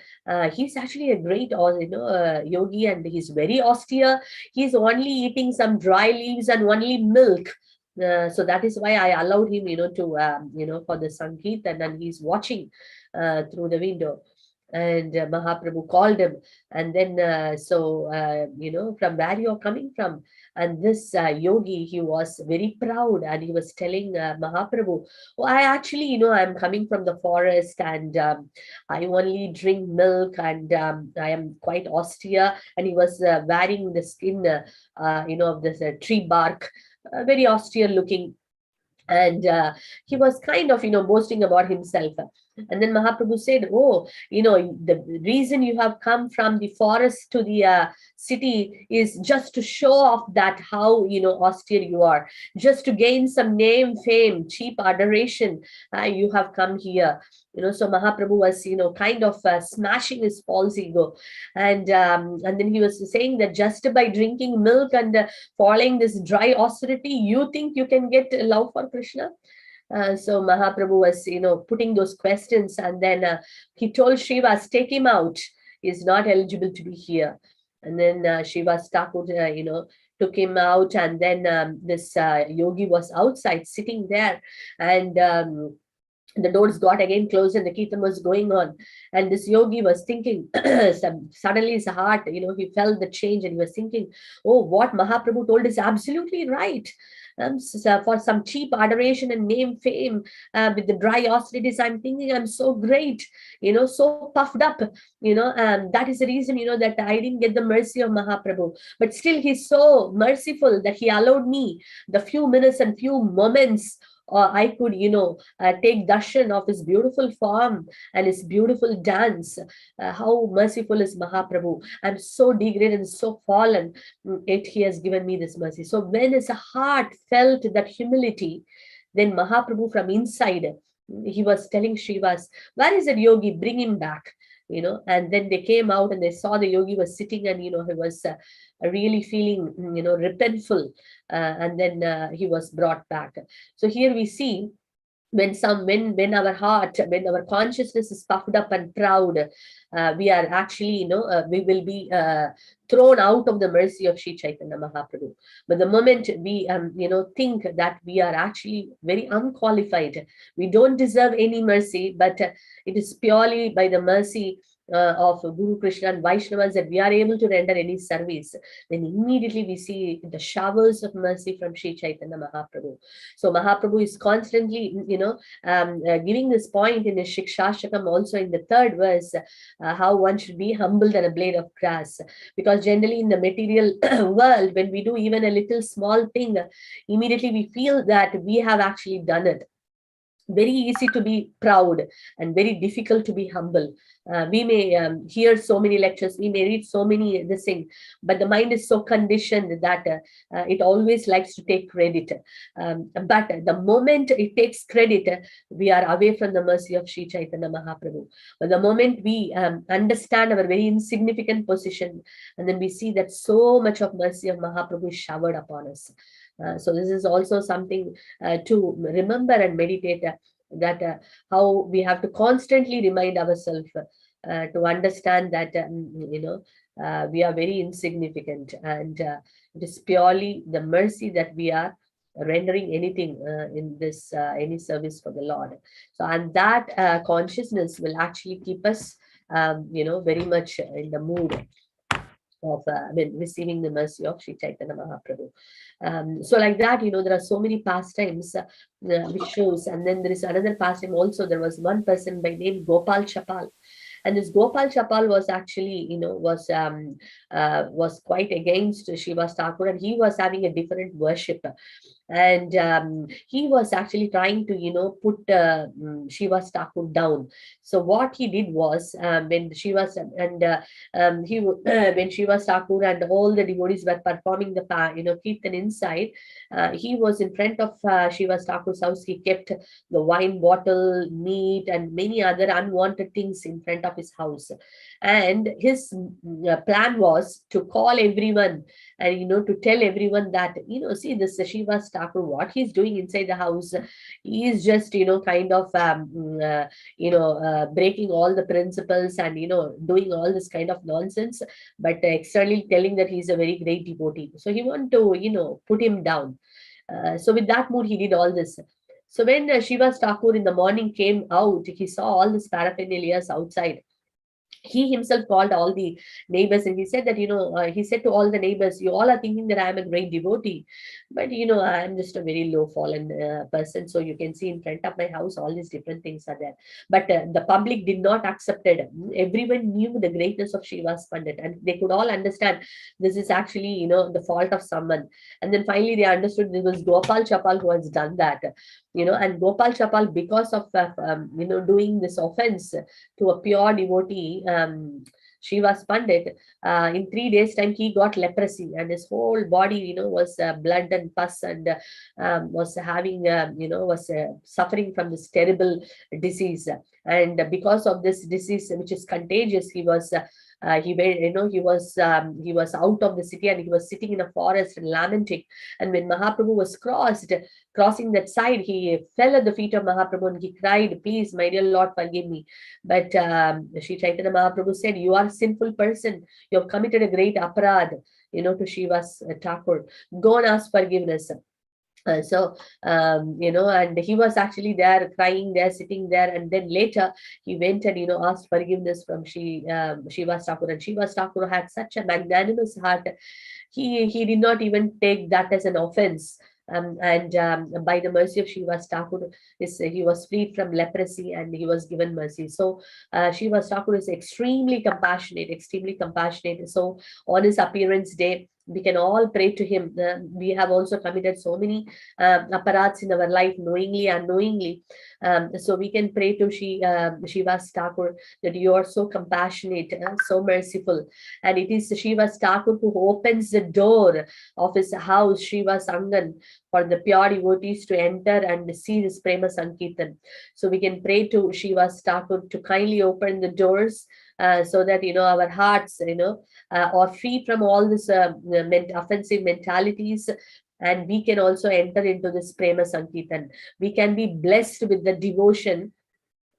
He's actually a great, yogi, and he's very austere. He's only eating some dry leaves and only milk. So that is why I allowed him, to, for the Sankirtan, and he's watching through the window. And Mahaprabhu called him, and then, from where you're coming from? And this yogi, he was very proud, and he was telling Mahaprabhu, oh, I actually, I'm coming from the forest, and I only drink milk, and I am quite austere. And he was wearing the skin, of this tree bark, very austere looking. And he was kind of, boasting about himself. And then Mahaprabhu said, oh, the reason you have come from the forest to the city is just to show off that how, austere you are, just to gain some name, fame, cheap adoration. You have come here. So Mahaprabhu was, kind of smashing his false ego. And then he was saying that just by drinking milk and following this dry austerity, you think you can get love for Krishna? So Mahaprabhu was, putting those questions, and then he told Srivas, take him out. He's not eligible to be here. And then Srivas Thakur, took him out, and then this yogi was outside sitting there. And The doors got again closed and the kirtan was going on. And this yogi was thinking, suddenly his heart, he felt the change and he was thinking, oh, what Mahaprabhu told is absolutely right. For some cheap adoration and name fame, with the dry austerities, I'm thinking I'm so great, so puffed up, that is the reason, that I didn't get the mercy of Mahaprabhu. But still, he's so merciful that he allowed me the few minutes and few moments I could, take darshan of his beautiful form and his beautiful dance. How merciful is Mahaprabhu. I'm so degraded and so fallen, yet he has given me this mercy. So when his heart felt that humility, then Mahaprabhu from inside, he was telling Srivas, where is that yogi? Bring him back. And then they came out and they saw the yogi was sitting and, he was really feeling, repentful. And then he was brought back. So here we see when our heart, when our consciousness is puffed up and proud, we are actually, we will be thrown out of the mercy of Sri Chaitanya Mahaprabhu. But the moment we, think that we are actually very unqualified, we don't deserve any mercy, but it is purely by the mercy of Guru Krishna and Vaishnavas that we are able to render any service, then immediately we see the showers of mercy from Sri Chaitanya Mahaprabhu. So Mahaprabhu is constantly, giving this point in his Shikshashtakam also in the third verse, how one should be humble than a blade of grass. Because generally in the material world, when we do even a little small thing, immediately we feel that we have actually done it. Very easy to be proud and very difficult to be humble. We may hear so many lectures, we may read so many this thing, but the mind is so conditioned that it always likes to take credit. But the moment it takes credit, we are away from the mercy of Sri Chaitanya Mahaprabhu. But the moment we understand our very insignificant position, and then we see that so much of mercy of Mahaprabhu is showered upon us. So this is also something to remember and meditate, that how we have to constantly remind ourselves to understand that we are very insignificant, and it is purely the mercy that we are rendering anything in this any service for the Lord. So, and that consciousness will actually keep us very much in the mood of receiving the mercy of Sri Chaitanya Mahaprabhu. So like that, there are so many pastimes which shows, and then there is another pastime also. There was one person by name Gopal Chapal, and this Gopal Chapal was actually, was quite against Srivas Thakur, and he was having a different worship. And he was actually trying to, put Srivas Thakur down. So what he did was, when Srivas and when Srivas Thakur and all the devotees were performing the kirtan inside, he was in front of Srivas Thakur's house. He kept the wine bottle, meat, and many other unwanted things in front of his house. And his plan was to call everyone and to tell everyone that see this Srivas Thakur, what he's doing inside the house, he is just kind of breaking all the principles and doing all this kind of nonsense, but externally telling that he's a very great devotee. So he wanted to put him down. So with that mood he did all this. So when Srivas Thakur in the morning came out, he saw all this paraphernalia outside. He himself called all the neighbors and he said that, he said to all the neighbors, you all are thinking that I am a great devotee, but, I am just a very low fallen person. So you can see in front of my house, all these different things are there. But the public did not accept it. Everyone knew the greatness of Srivas Pandit, and they could all understand this is actually, the fault of someone. And then finally they understood this was Gopal Chapal who has done that. And Gopal Chapal, because of, doing this offense to a pure devotee, Srivas Pandit, in 3 days' time, he got leprosy, and his whole body, was blood and pus, and was having, was suffering from this terrible disease. And because of this disease, which is contagious, he was he was out of the city, and he was sitting in a forest and lamenting. And when Mahaprabhu was crossing that side, he fell at the feet of Mahaprabhu and he cried, please, my dear Lord, forgive me. But Sri Chaitanya Mahaprabhu said, you are a sinful person. You have committed a great aparad, to Srivas Thakur. Go and ask forgiveness. And he was actually there, crying there, sitting there, and then later he went and asked forgiveness from Srivas Thakur, and Srivas Thakur had such a magnanimous heart. He did not even take that as an offense. And by the mercy of Srivas Thakur, he was freed from leprosy and he was given mercy. So Srivas Thakur is extremely compassionate, extremely compassionate. So on his appearance day, we can all pray to him. We have also committed so many aparats in our life, knowingly and unknowingly. So we can pray to Srivas Thakur that you are so compassionate, so merciful. And it is Srivas Thakur who opens the door of his house, Srivas Angan, for the pure devotees to enter and see this Prema Sankirtan. So we can pray to Srivas Thakur to kindly open the doors so that our hearts are free from all this offensive mentalities, and we can also enter into this Prema Sankirtan. We can be blessed with the devotion,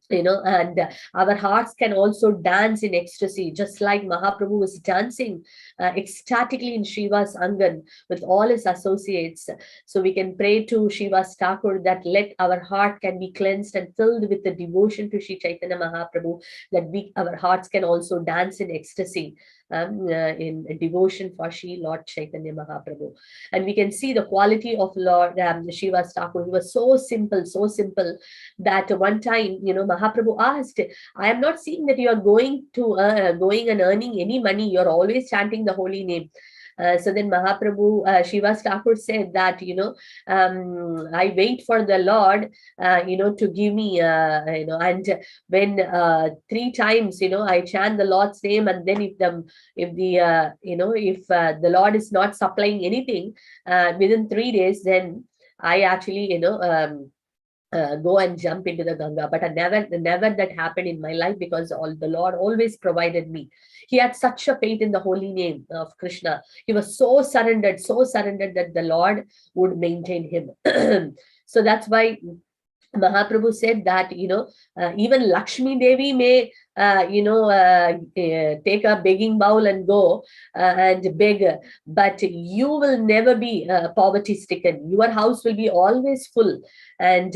and our hearts can also dance in ecstasy, just like Mahaprabhu was dancing ecstatically in Srivas Angan with all his associates. So we can pray to Srivas Thakur that let our heart can be cleansed and filled with the devotion to Sri Chaitanya Mahaprabhu, that our hearts can also dance in ecstasy, in devotion for Sri Lord Chaitanya Mahaprabhu. And we can see the quality of Lord Srivas Thakur. He was so simple that one time, Mahaprabhu asked, I am not seeing that you are going and earning any money. You're always chanting the holy name. So then Mahaprabhu, Srivas Thakur said that, I wait for the Lord, to give me, and when 3 times, I chant the Lord's name, and then if the Lord is not supplying anything within 3 days, then I actually, go and jump into the Ganga. But never that happened in my life, because the Lord always provided me. He had such a faith in the holy name of Krishna. He was so surrendered that the Lord would maintain him. So that's why Mahaprabhu said that, even Lakshmi Devi may, take a begging bowl and go and beg, but you will never be poverty stricken. Your house will be always full. And,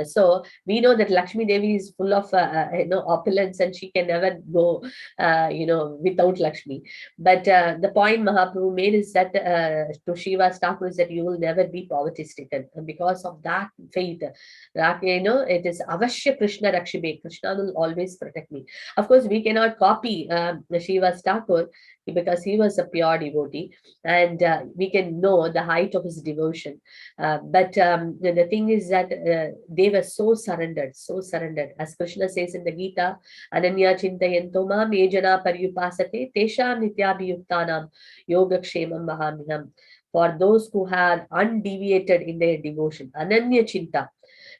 so we know that Lakshmi Devi is full of, opulence, and she can never go, without Lakshmi. But the point Mahaprabhu made is that to Srivas Thakur is that you will never be poverty stricken. And because of that faith, it is Avashya Krishna Rakshibe. Krishna will always protect me. Of course, we cannot copy Srivas Thakur, because he was a pure devotee, and we can know the height of his devotion. But the thing is that they were so surrendered. As Krishna says in the Gita, Ananya Chintayanto mam yejana paryupasate tesham nityabhiyuktanam yogakshemam mahamiham. For those who had undeviated in their devotion, Ananya Chinta,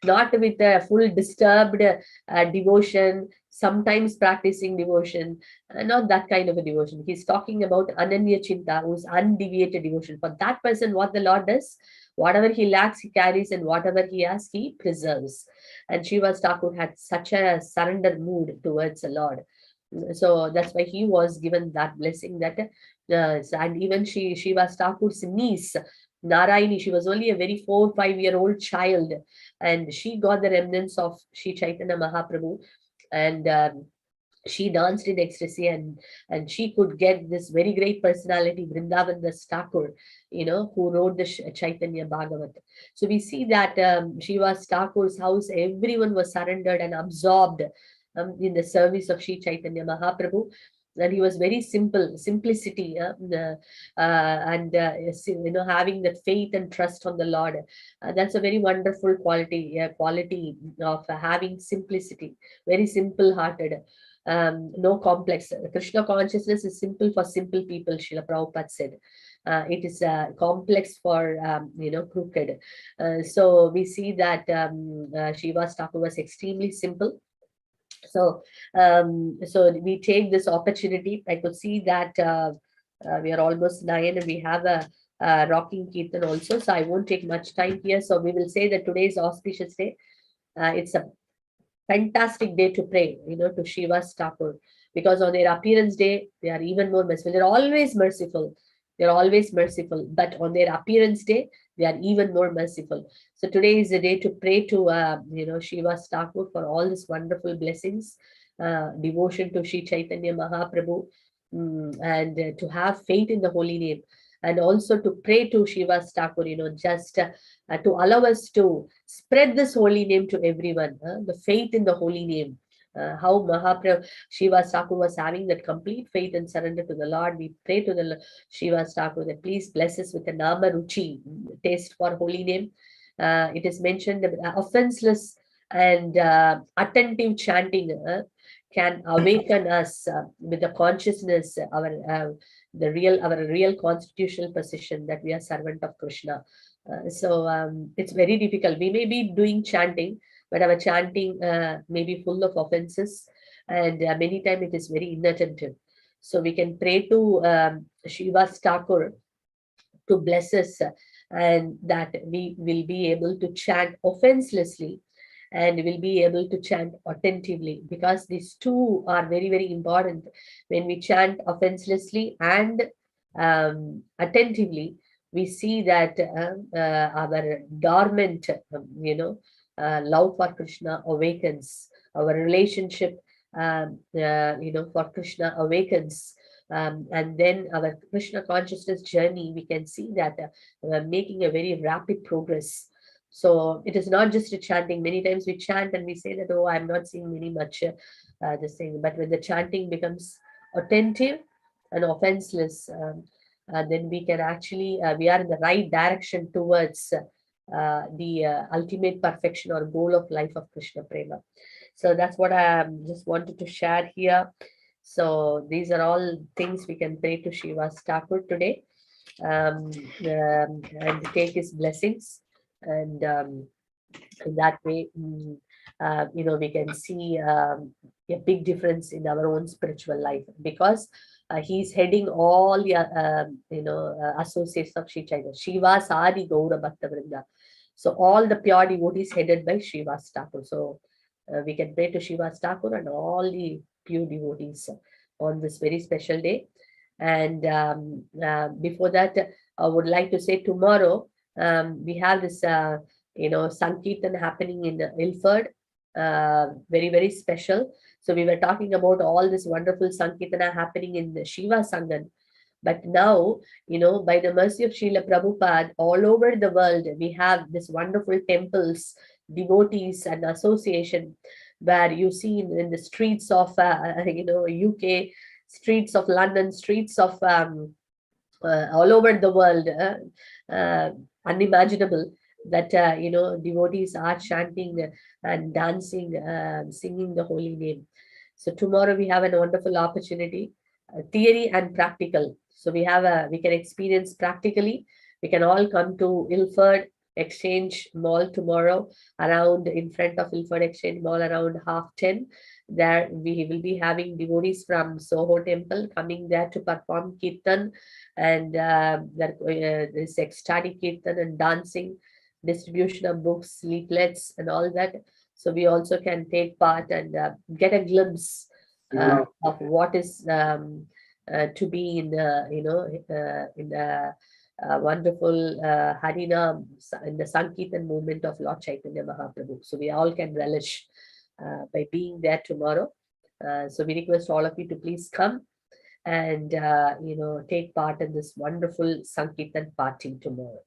not with a full disturbed devotion, sometimes practicing devotion, not that kind of a devotion. He's talking about Ananya Chinta, who's undeviated devotion. For that person, what the Lord does, whatever he lacks, he carries, and whatever he has, he preserves. And Srivas Thakur had such a surrender mood towards the Lord. So that's why he was given that blessing. That and even Srivas Thakur's niece, Narayani, she was only a very 4 or 5 year old child, and she got the remnants of Sri Chaitanya Mahaprabhu, and she danced in ecstasy, and she could get this very great personality, Vrindavan Das Thakur, who wrote the Chaitanya Bhagavat. So we see that Srivas Thakur's house, everyone was surrendered and absorbed in the service of Sri Chaitanya Mahaprabhu. And he was very simplicity, and having that faith and trust on the Lord. That's a very wonderful quality of having simplicity, very simple-hearted, no complex. Krishna consciousness is simple for simple people, Srila Prabhupada said. It is complex for crooked. So we see that Srivas Thakur was extremely simple. So we take this opportunity. I could see that we are almost 9, and we have a rocking Kirtan also. So I won't take much time here. So we will say that today is auspicious day. It's a fantastic day to pray, to Srivas Thakur, because on their appearance day, they are even more merciful. They're always merciful. They're always merciful, but on their appearance day, they are even more merciful. So today is the day to pray to, Srivas Thakur for all these wonderful blessings, devotion to Sri Chaitanya Mahaprabhu, and to have faith in the holy name, and also to pray to Srivas Thakur, just to allow us to spread this holy name to everyone, the faith in the holy name. How Mahaprabhu Srivas Thakur was having that complete faith and surrender to the Lord. We pray to the Srivas Thakur that please bless us with the Nama Ruchi, taste for holy name. It is mentioned that offenseless and attentive chanting can awaken us with the consciousness, our real constitutional position that we are servant of Krishna. So it's very difficult. We may be doing chanting, but our chanting may be full of offenses, and many times it is very inattentive. So we can pray to Srivas Thakur to bless us, and that we will be able to chant offenselessly, and will be able to chant attentively, because these two are very, very important. When we chant offenselessly and attentively, we see that our dormant, love for Krishna awakens. Our relationship, for Krishna awakens. And then our Krishna consciousness journey, we can see that we're making a very rapid progress. So it is not just a chanting. Many times we chant and we say that, oh, I'm not seeing very much this thing. But when the chanting becomes attentive and offenseless, then we can actually, we are in the right direction towards the ultimate perfection or goal of life of Krishna Prema. So that's what I just wanted to share here. So these are all things we can pray to Srivas Thakur today, and take his blessings. And in that way, we can see a big difference in our own spiritual life, because he's heading all the associates of Sri Chaitanya, Srivas Adi Gaura Bhakta Vrinda. So all the pure devotees headed by Srivas Thakur. So we can pray to Srivas Thakur and all the pure devotees on this very special day. And before that, I would like to say tomorrow we have this Sankirtan happening in Ilford, very, very special. So we were talking about all this wonderful Sankirtana happening in the Shiva Sangan. But now, by the mercy of Srila Prabhupada, all over the world, we have this wonderful temples, devotees and association, where you see in the streets of, UK, streets of London, streets of all over the world, unimaginable that, devotees are chanting and dancing, singing the holy name. So tomorrow we have a wonderful opportunity, theory and practical. So we can experience practically. We can all come to Ilford Exchange Mall tomorrow, around in front of Ilford Exchange Mall around 10:30. There we will be having devotees from Soho Temple coming there to perform kirtan, and this ecstatic kirtan and dancing, distribution of books, leaflets, and all that. So we also can take part and get a glimpse of what is to be in the wonderful Harinam, in the Sankirtan movement of Lord Chaitanya Mahaprabhu. So we all can relish by being there tomorrow. So we request all of you to please come and take part in this wonderful Sankirtan party tomorrow.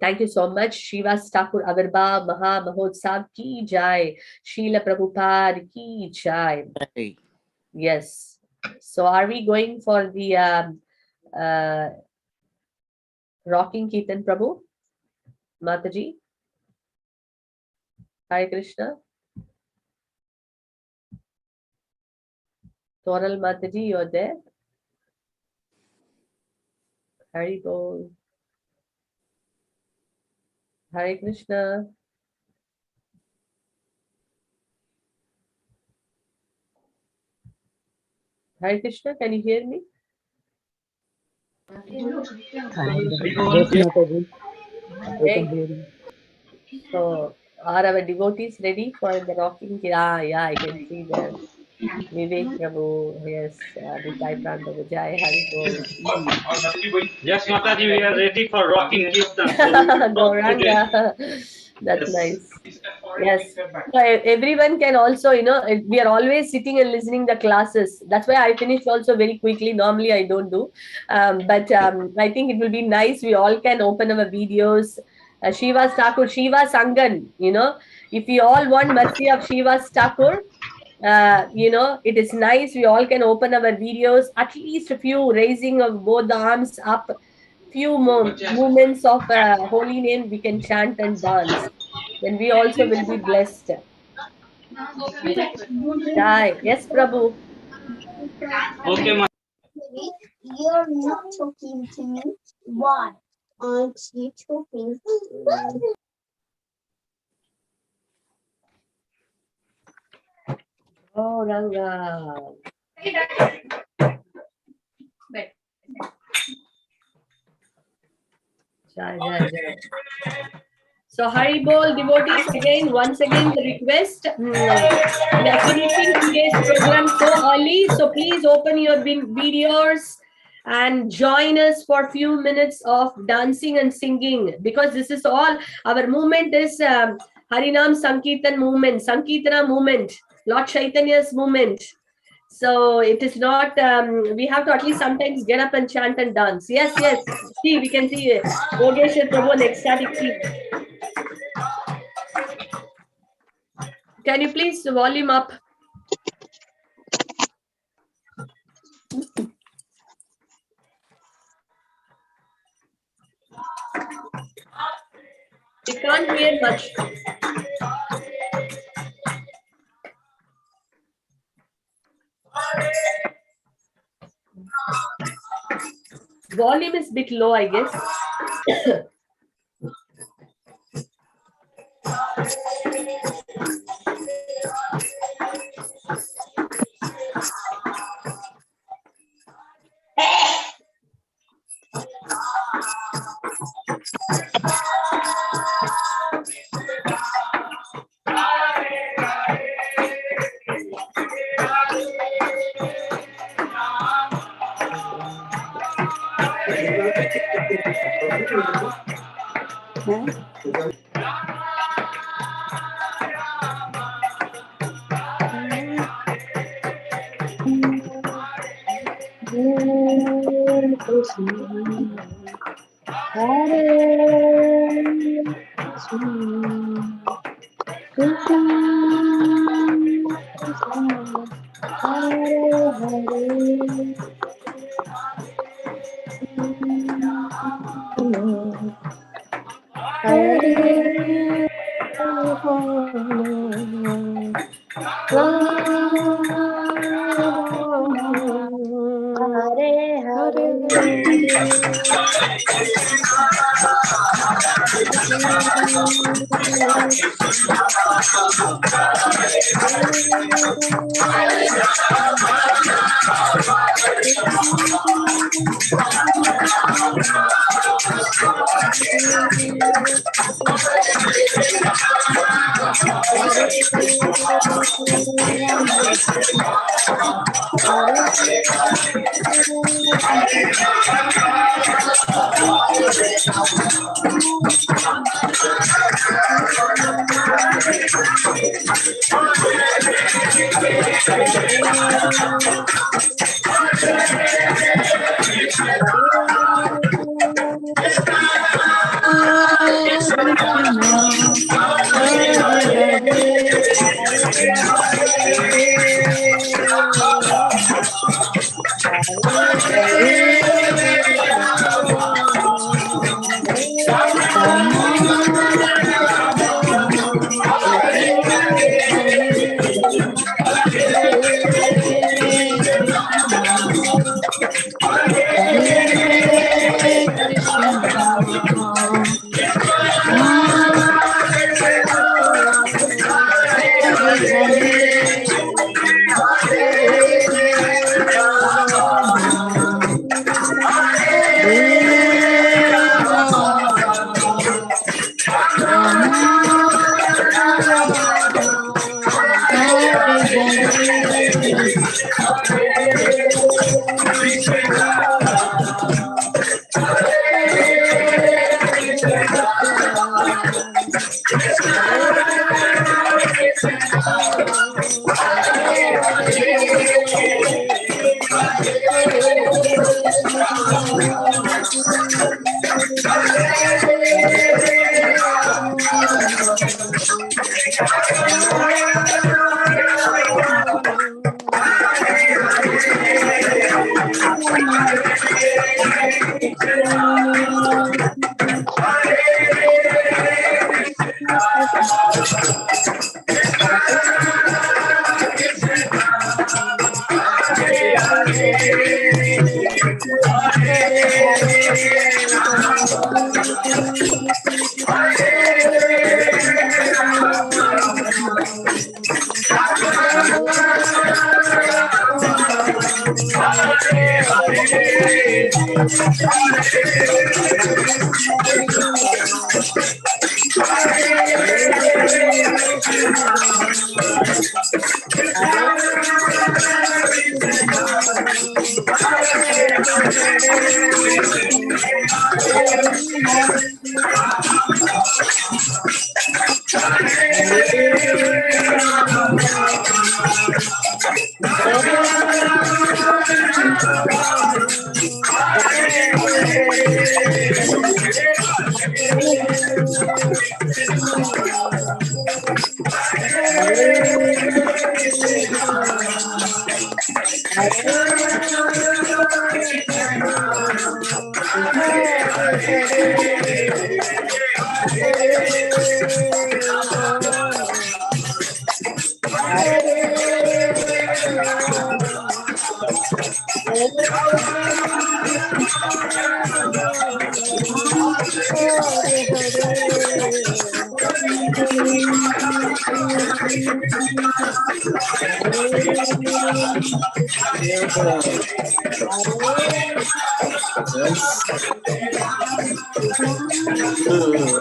Thank you so much. Srivas Thakur Agarba Maha Mahotsav ki jai. Srila Prabhupada ki jai. Yes. So are we going for the rocking Kirtan, Prabhu? Mataji? Hare Krishna. Toral Mataji, you're there? Hare Bol. Hare Krishna. Hare Krishna, can you hear me? Okay. So are our devotees ready for the rocking? Yeah, I can see them. Vivek Prabhu, yes, Nitai Pranta Vijay, Hari Bol. Yes, Mataji, we are ready for rocking Kirtan. Gauranga, that's nice. Yes, so everyone can also, we are always sitting and listening the classes. That's why I finished also very quickly. Normally I don't do, but I think it will be nice. We all can open our videos. Srivas Thakur, Shiva Sangan, if we all want mercy of Srivas Thakur, it is nice. We all can open our videos, at least a few raising of both the arms up, few movements of holy name we can chant and dance. Then we also will be blessed. Jai. Yes, Prabhu. Okay, Mataji. You're not talking to me. Why aren't you talking to me? Oh, Ranga. Jai, jai, jai. So, Hari Bol devotees, once again, the request. We are finishing today's program so early. So, please open your videos and join us for a few minutes of dancing and singing, because this is all our movement is Harinam Sankirtan movement, Sankirtana movement, Lord Chaitanya's movement. So it is not, we have to at least sometimes get up and chant and dance. Yes, yes. See, we can see Yogeshwar Prabhu and ecstatic scene. Can you please volume up? We can't hear much. Volume is a bit low, I guess.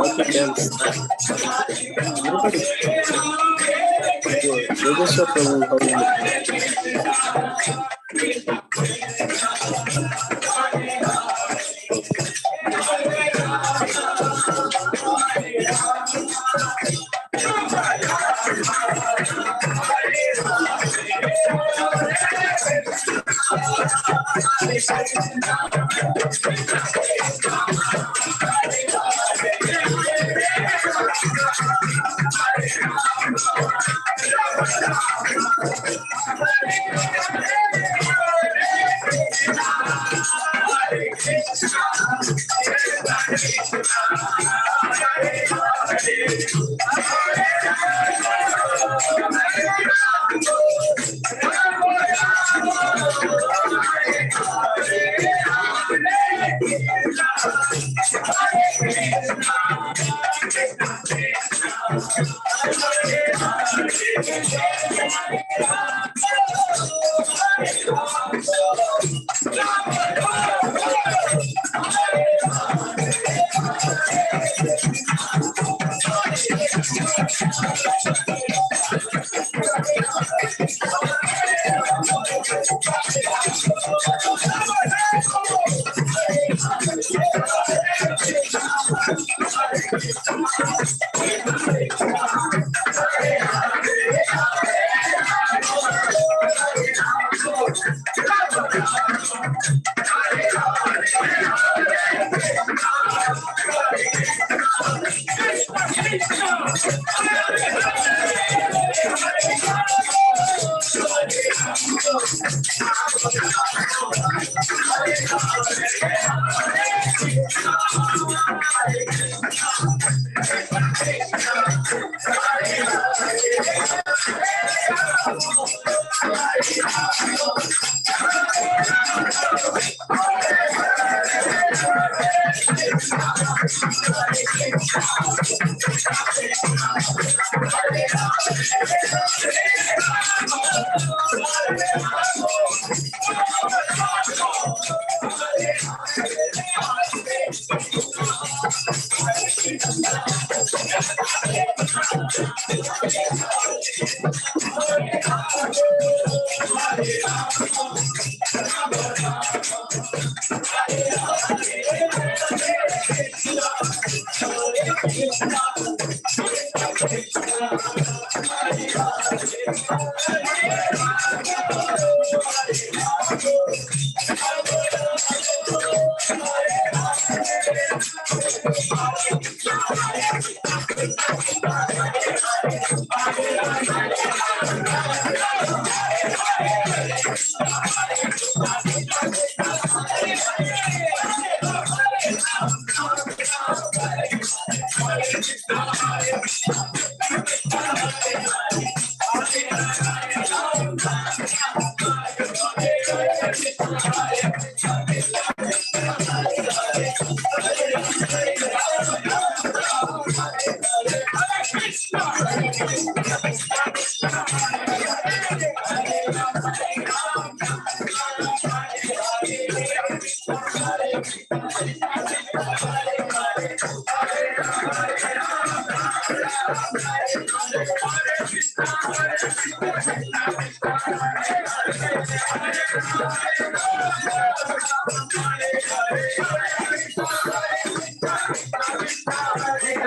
Okay, dance. Everybody. Yogesh Prabhu, how are you?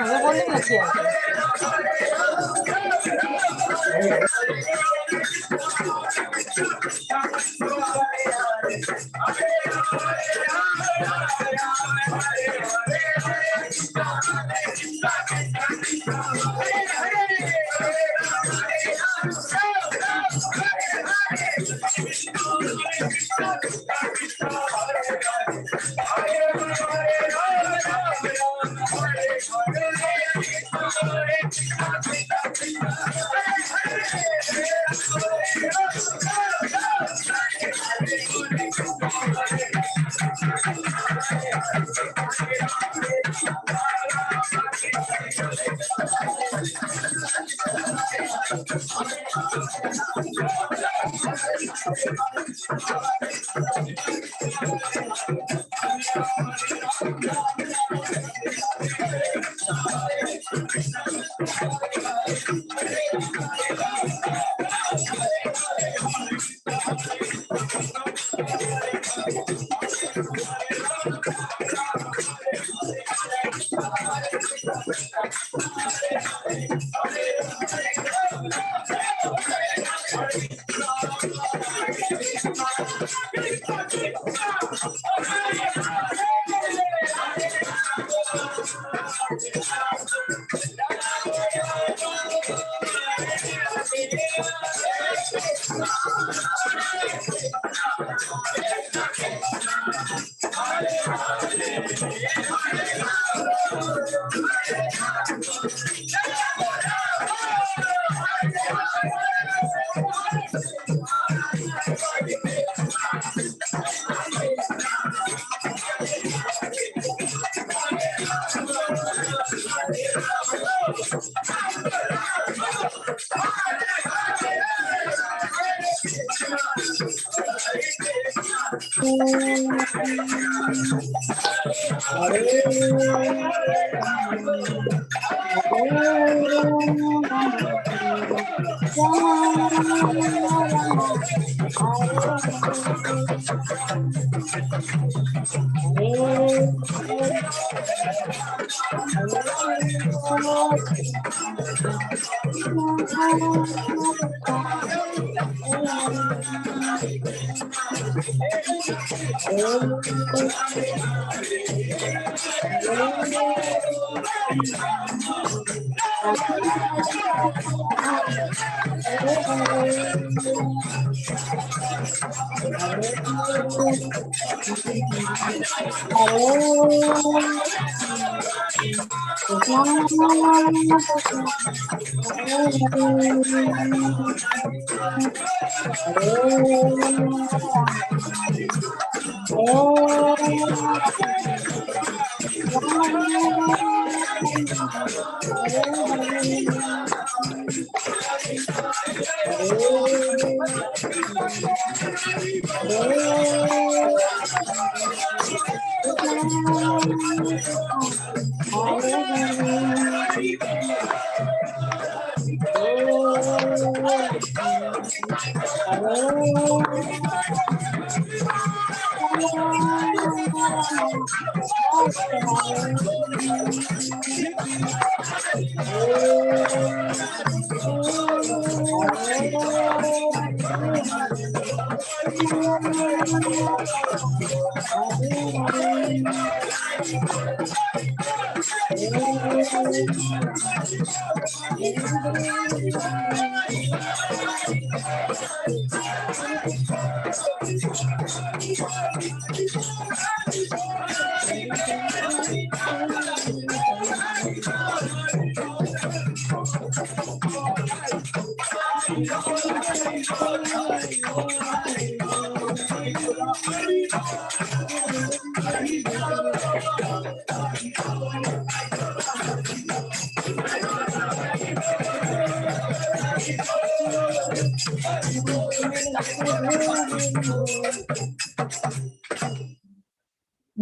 वो बोलने लग गया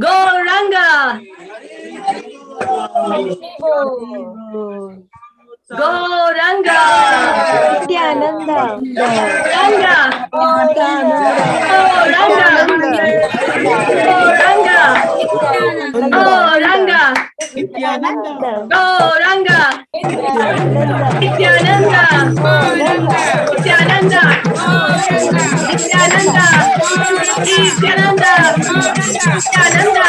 Gauranga! Gauranga! Nityananda. Gauranga! Nityananda. Gauranga! Gauranga! Nityananda. Gauranga! Nityananda. Nityananda! Nityananda! Nityananda! Nityananda! Nityananda! Gauranga!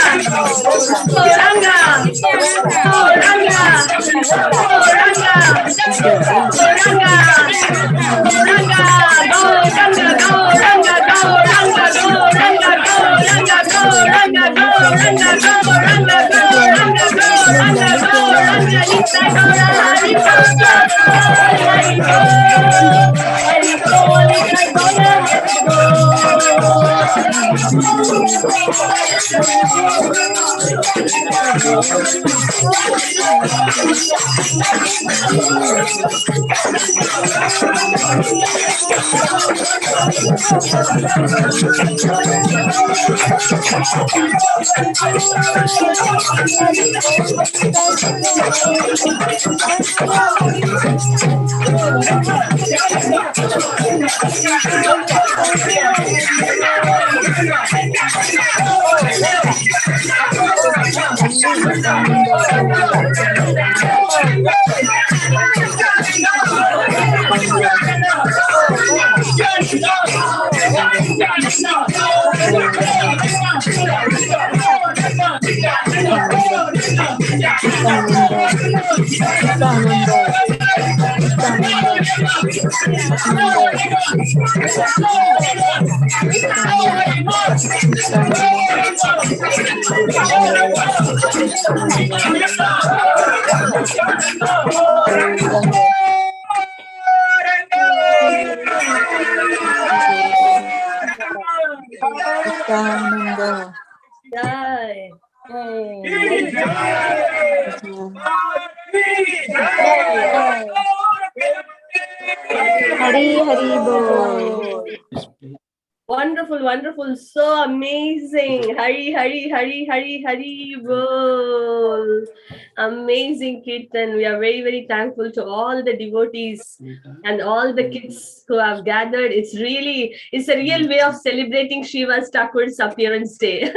Gauranga! Gauranga! Gauranga! Gauranga! Gauranga! Gauranga! Gauranga! Gauranga! Gauranga! Gauranga! Gauranga! Gauranga! Gauranga! Gauranga! Gauranga! Nitya Gaura Hari Bol! Hari Bol! Hari Bol! Nitya Gaura Hari Nityananda. Jai. Hari Hari Bol. Wonderful, wonderful, so amazing. Hari, Hari, Hari, Hari, Hari Bol. Amazing Kirtan. We are very, very thankful to all the devotees and all the kids who have gathered. It's a real way of celebrating Srivas Thakur's appearance day.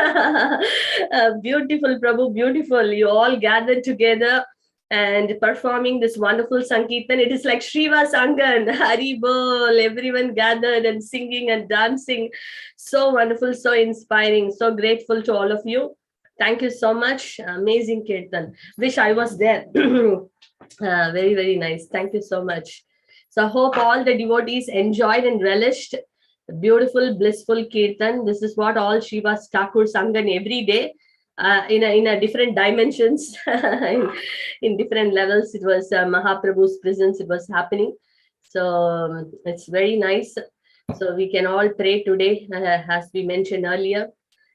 Beautiful, Prabhu, beautiful. You all gathered together and performing this wonderful Sankirtan. It is like Srivas Angan, Hari Bol, everyone gathered and singing and dancing. So wonderful, so inspiring, so grateful to all of you. Thank you so much. Amazing Kirtan. Wish I was there. Very, very nice. Thank you so much. So I hope all the devotees enjoyed and relished the beautiful, blissful Kirtan. This is what all Srivas Thakur Sangan every day. In a different dimensions, in different levels. It was Mahaprabhu's presence, it was happening. So it's very nice. So we can all pray today, as we mentioned earlier,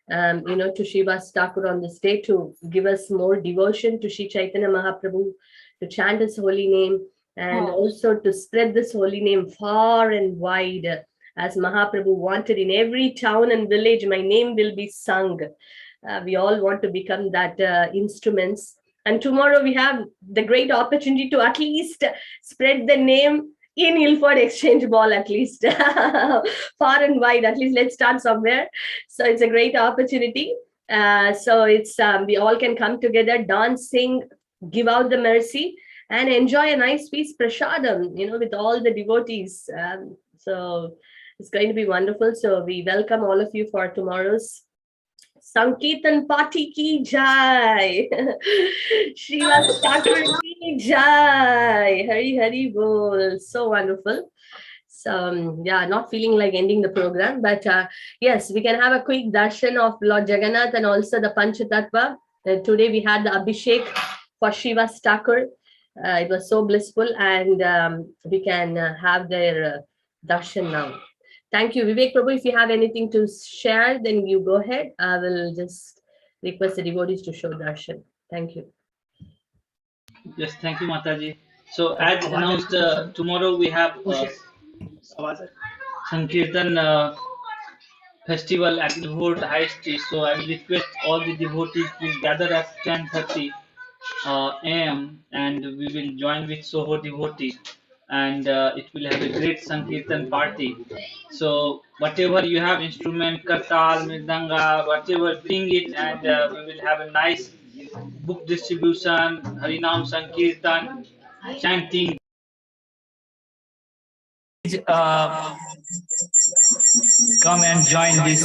to Srivas Thakur on this day to give us more devotion to Sri Chaitanya Mahaprabhu, to chant his holy name, and also to spread this holy name far and wide. As Mahaprabhu wanted, in every town and village, my name will be sung. We all want to become that instruments. And tomorrow we have the great opportunity to at least spread the name in Ilford Exchange Mall, at least far and wide. At least let's start somewhere. So it's a great opportunity. So it's we all can come together, dance, sing, give out the mercy, and enjoy a nice feast prasadam, with all the devotees. So it's going to be wonderful. So we welcome all of you for tomorrow's Sankirtan party ki jai. Srivas Thakur ki jai. Hari Hari Bol. So wonderful. So yeah, not feeling like ending the program, but yes, we can have a quick darshan of Lord Jagannath and also the Panchatattva. Today we had the Abhishek for Srivas Thakur. It was so blissful, and we can have their darshan now. Thank you. Vivek Prabhu, if you have anything to share, then you go ahead. I will just request the devotees to show darshan. Thank you. Yes, thank you, Mataji. So as announced, tomorrow we have Sankirtan festival at Lahore High Street. So I will request all the devotees to gather at 10:30 a.m. and we will join with Soho devotees, and it will have a great Sankirtan party. So whatever you have instrument, kartal, mridanga, whatever, bring it, and we will have a nice book distribution, Harinam Sankirtan, chanting. Come and join this.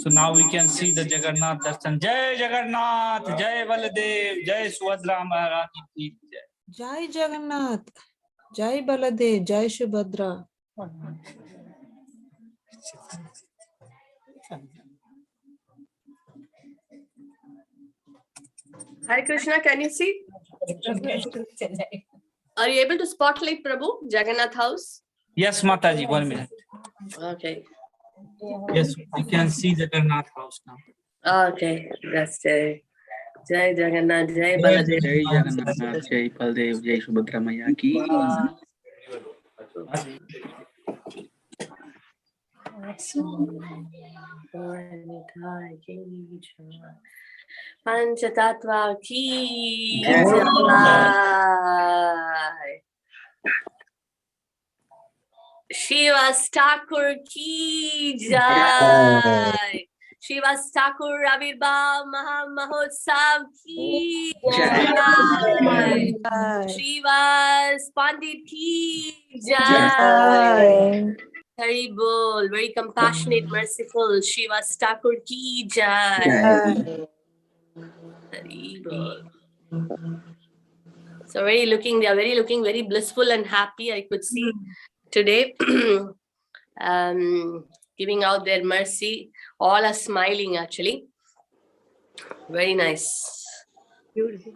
So now we can see the Jagannath Darshan. Jai Jagannath, Jai Baladev, Jai Subhadra Maharani ki jai. Jai Jagannath, Jai Baladev, Jai Subhadra. Hare Krishna, can you see? Are you able to spotlight Prabhu, Jagannath house? Yes, Mataji, 1 minute. Okay. Yes, we can see Jagannath house now. Okay, that's Jai. Jai Jagannath, Jai Baladev. Jai Jagannath, Jai Baldev, Jai Subhadra Maya ki. Panchatattva ki jai. Srivas Thakur ki jai. Srivas Thakur Avirbhav Maha Mahotsav ki jai. Srivas Pandit ki jai. Hari Bol, very compassionate, merciful Srivas Thakur ki jai. Hari Bol. So they are looking very blissful and happy, I could see today. Giving out their mercy. All are smiling actually. Very nice. Beautiful.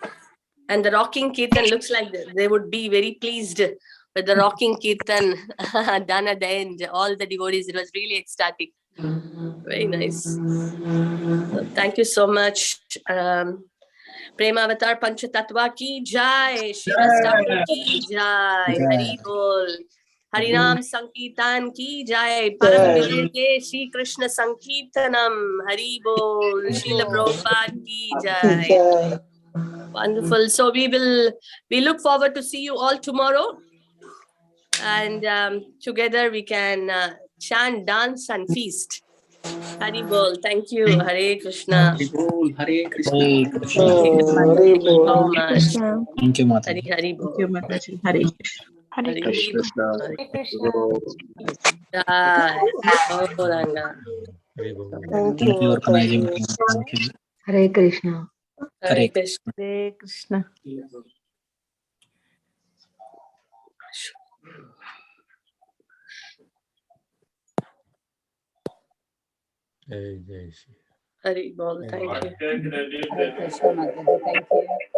And the rocking kirtan looks like they would be very pleased with the rocking kirtan done at the end. All the devotees, it was really ecstatic. Very nice. So thank you so much. Premavatar Panchatattva ki jai. Srivas Thakur ki jai. Hari Bol. Harinam Sankirtan ki jai. Param Viveke Shri Krishna Sankirtanam. Hari Bol. Srila Prabhupada ki jai. Wonderful. So we look forward to see you all tomorrow. And together we can chant, dance and feast. Hari Bol. Thank you. Hare Krishna. Hari Bol, Hare Krishna. Thank you so much. Thank you, Mata. Hari Bol. Thank you, Mataji. Hare Krishna. Hare Krishna. Krishna. Jai. Gauranga. Thank you, organizing. Thank you. Hare Krishna. Hare Krishna. Hare Krishna. Hari Bol. Thank you. Hare Krishna, Mataji. Thank you.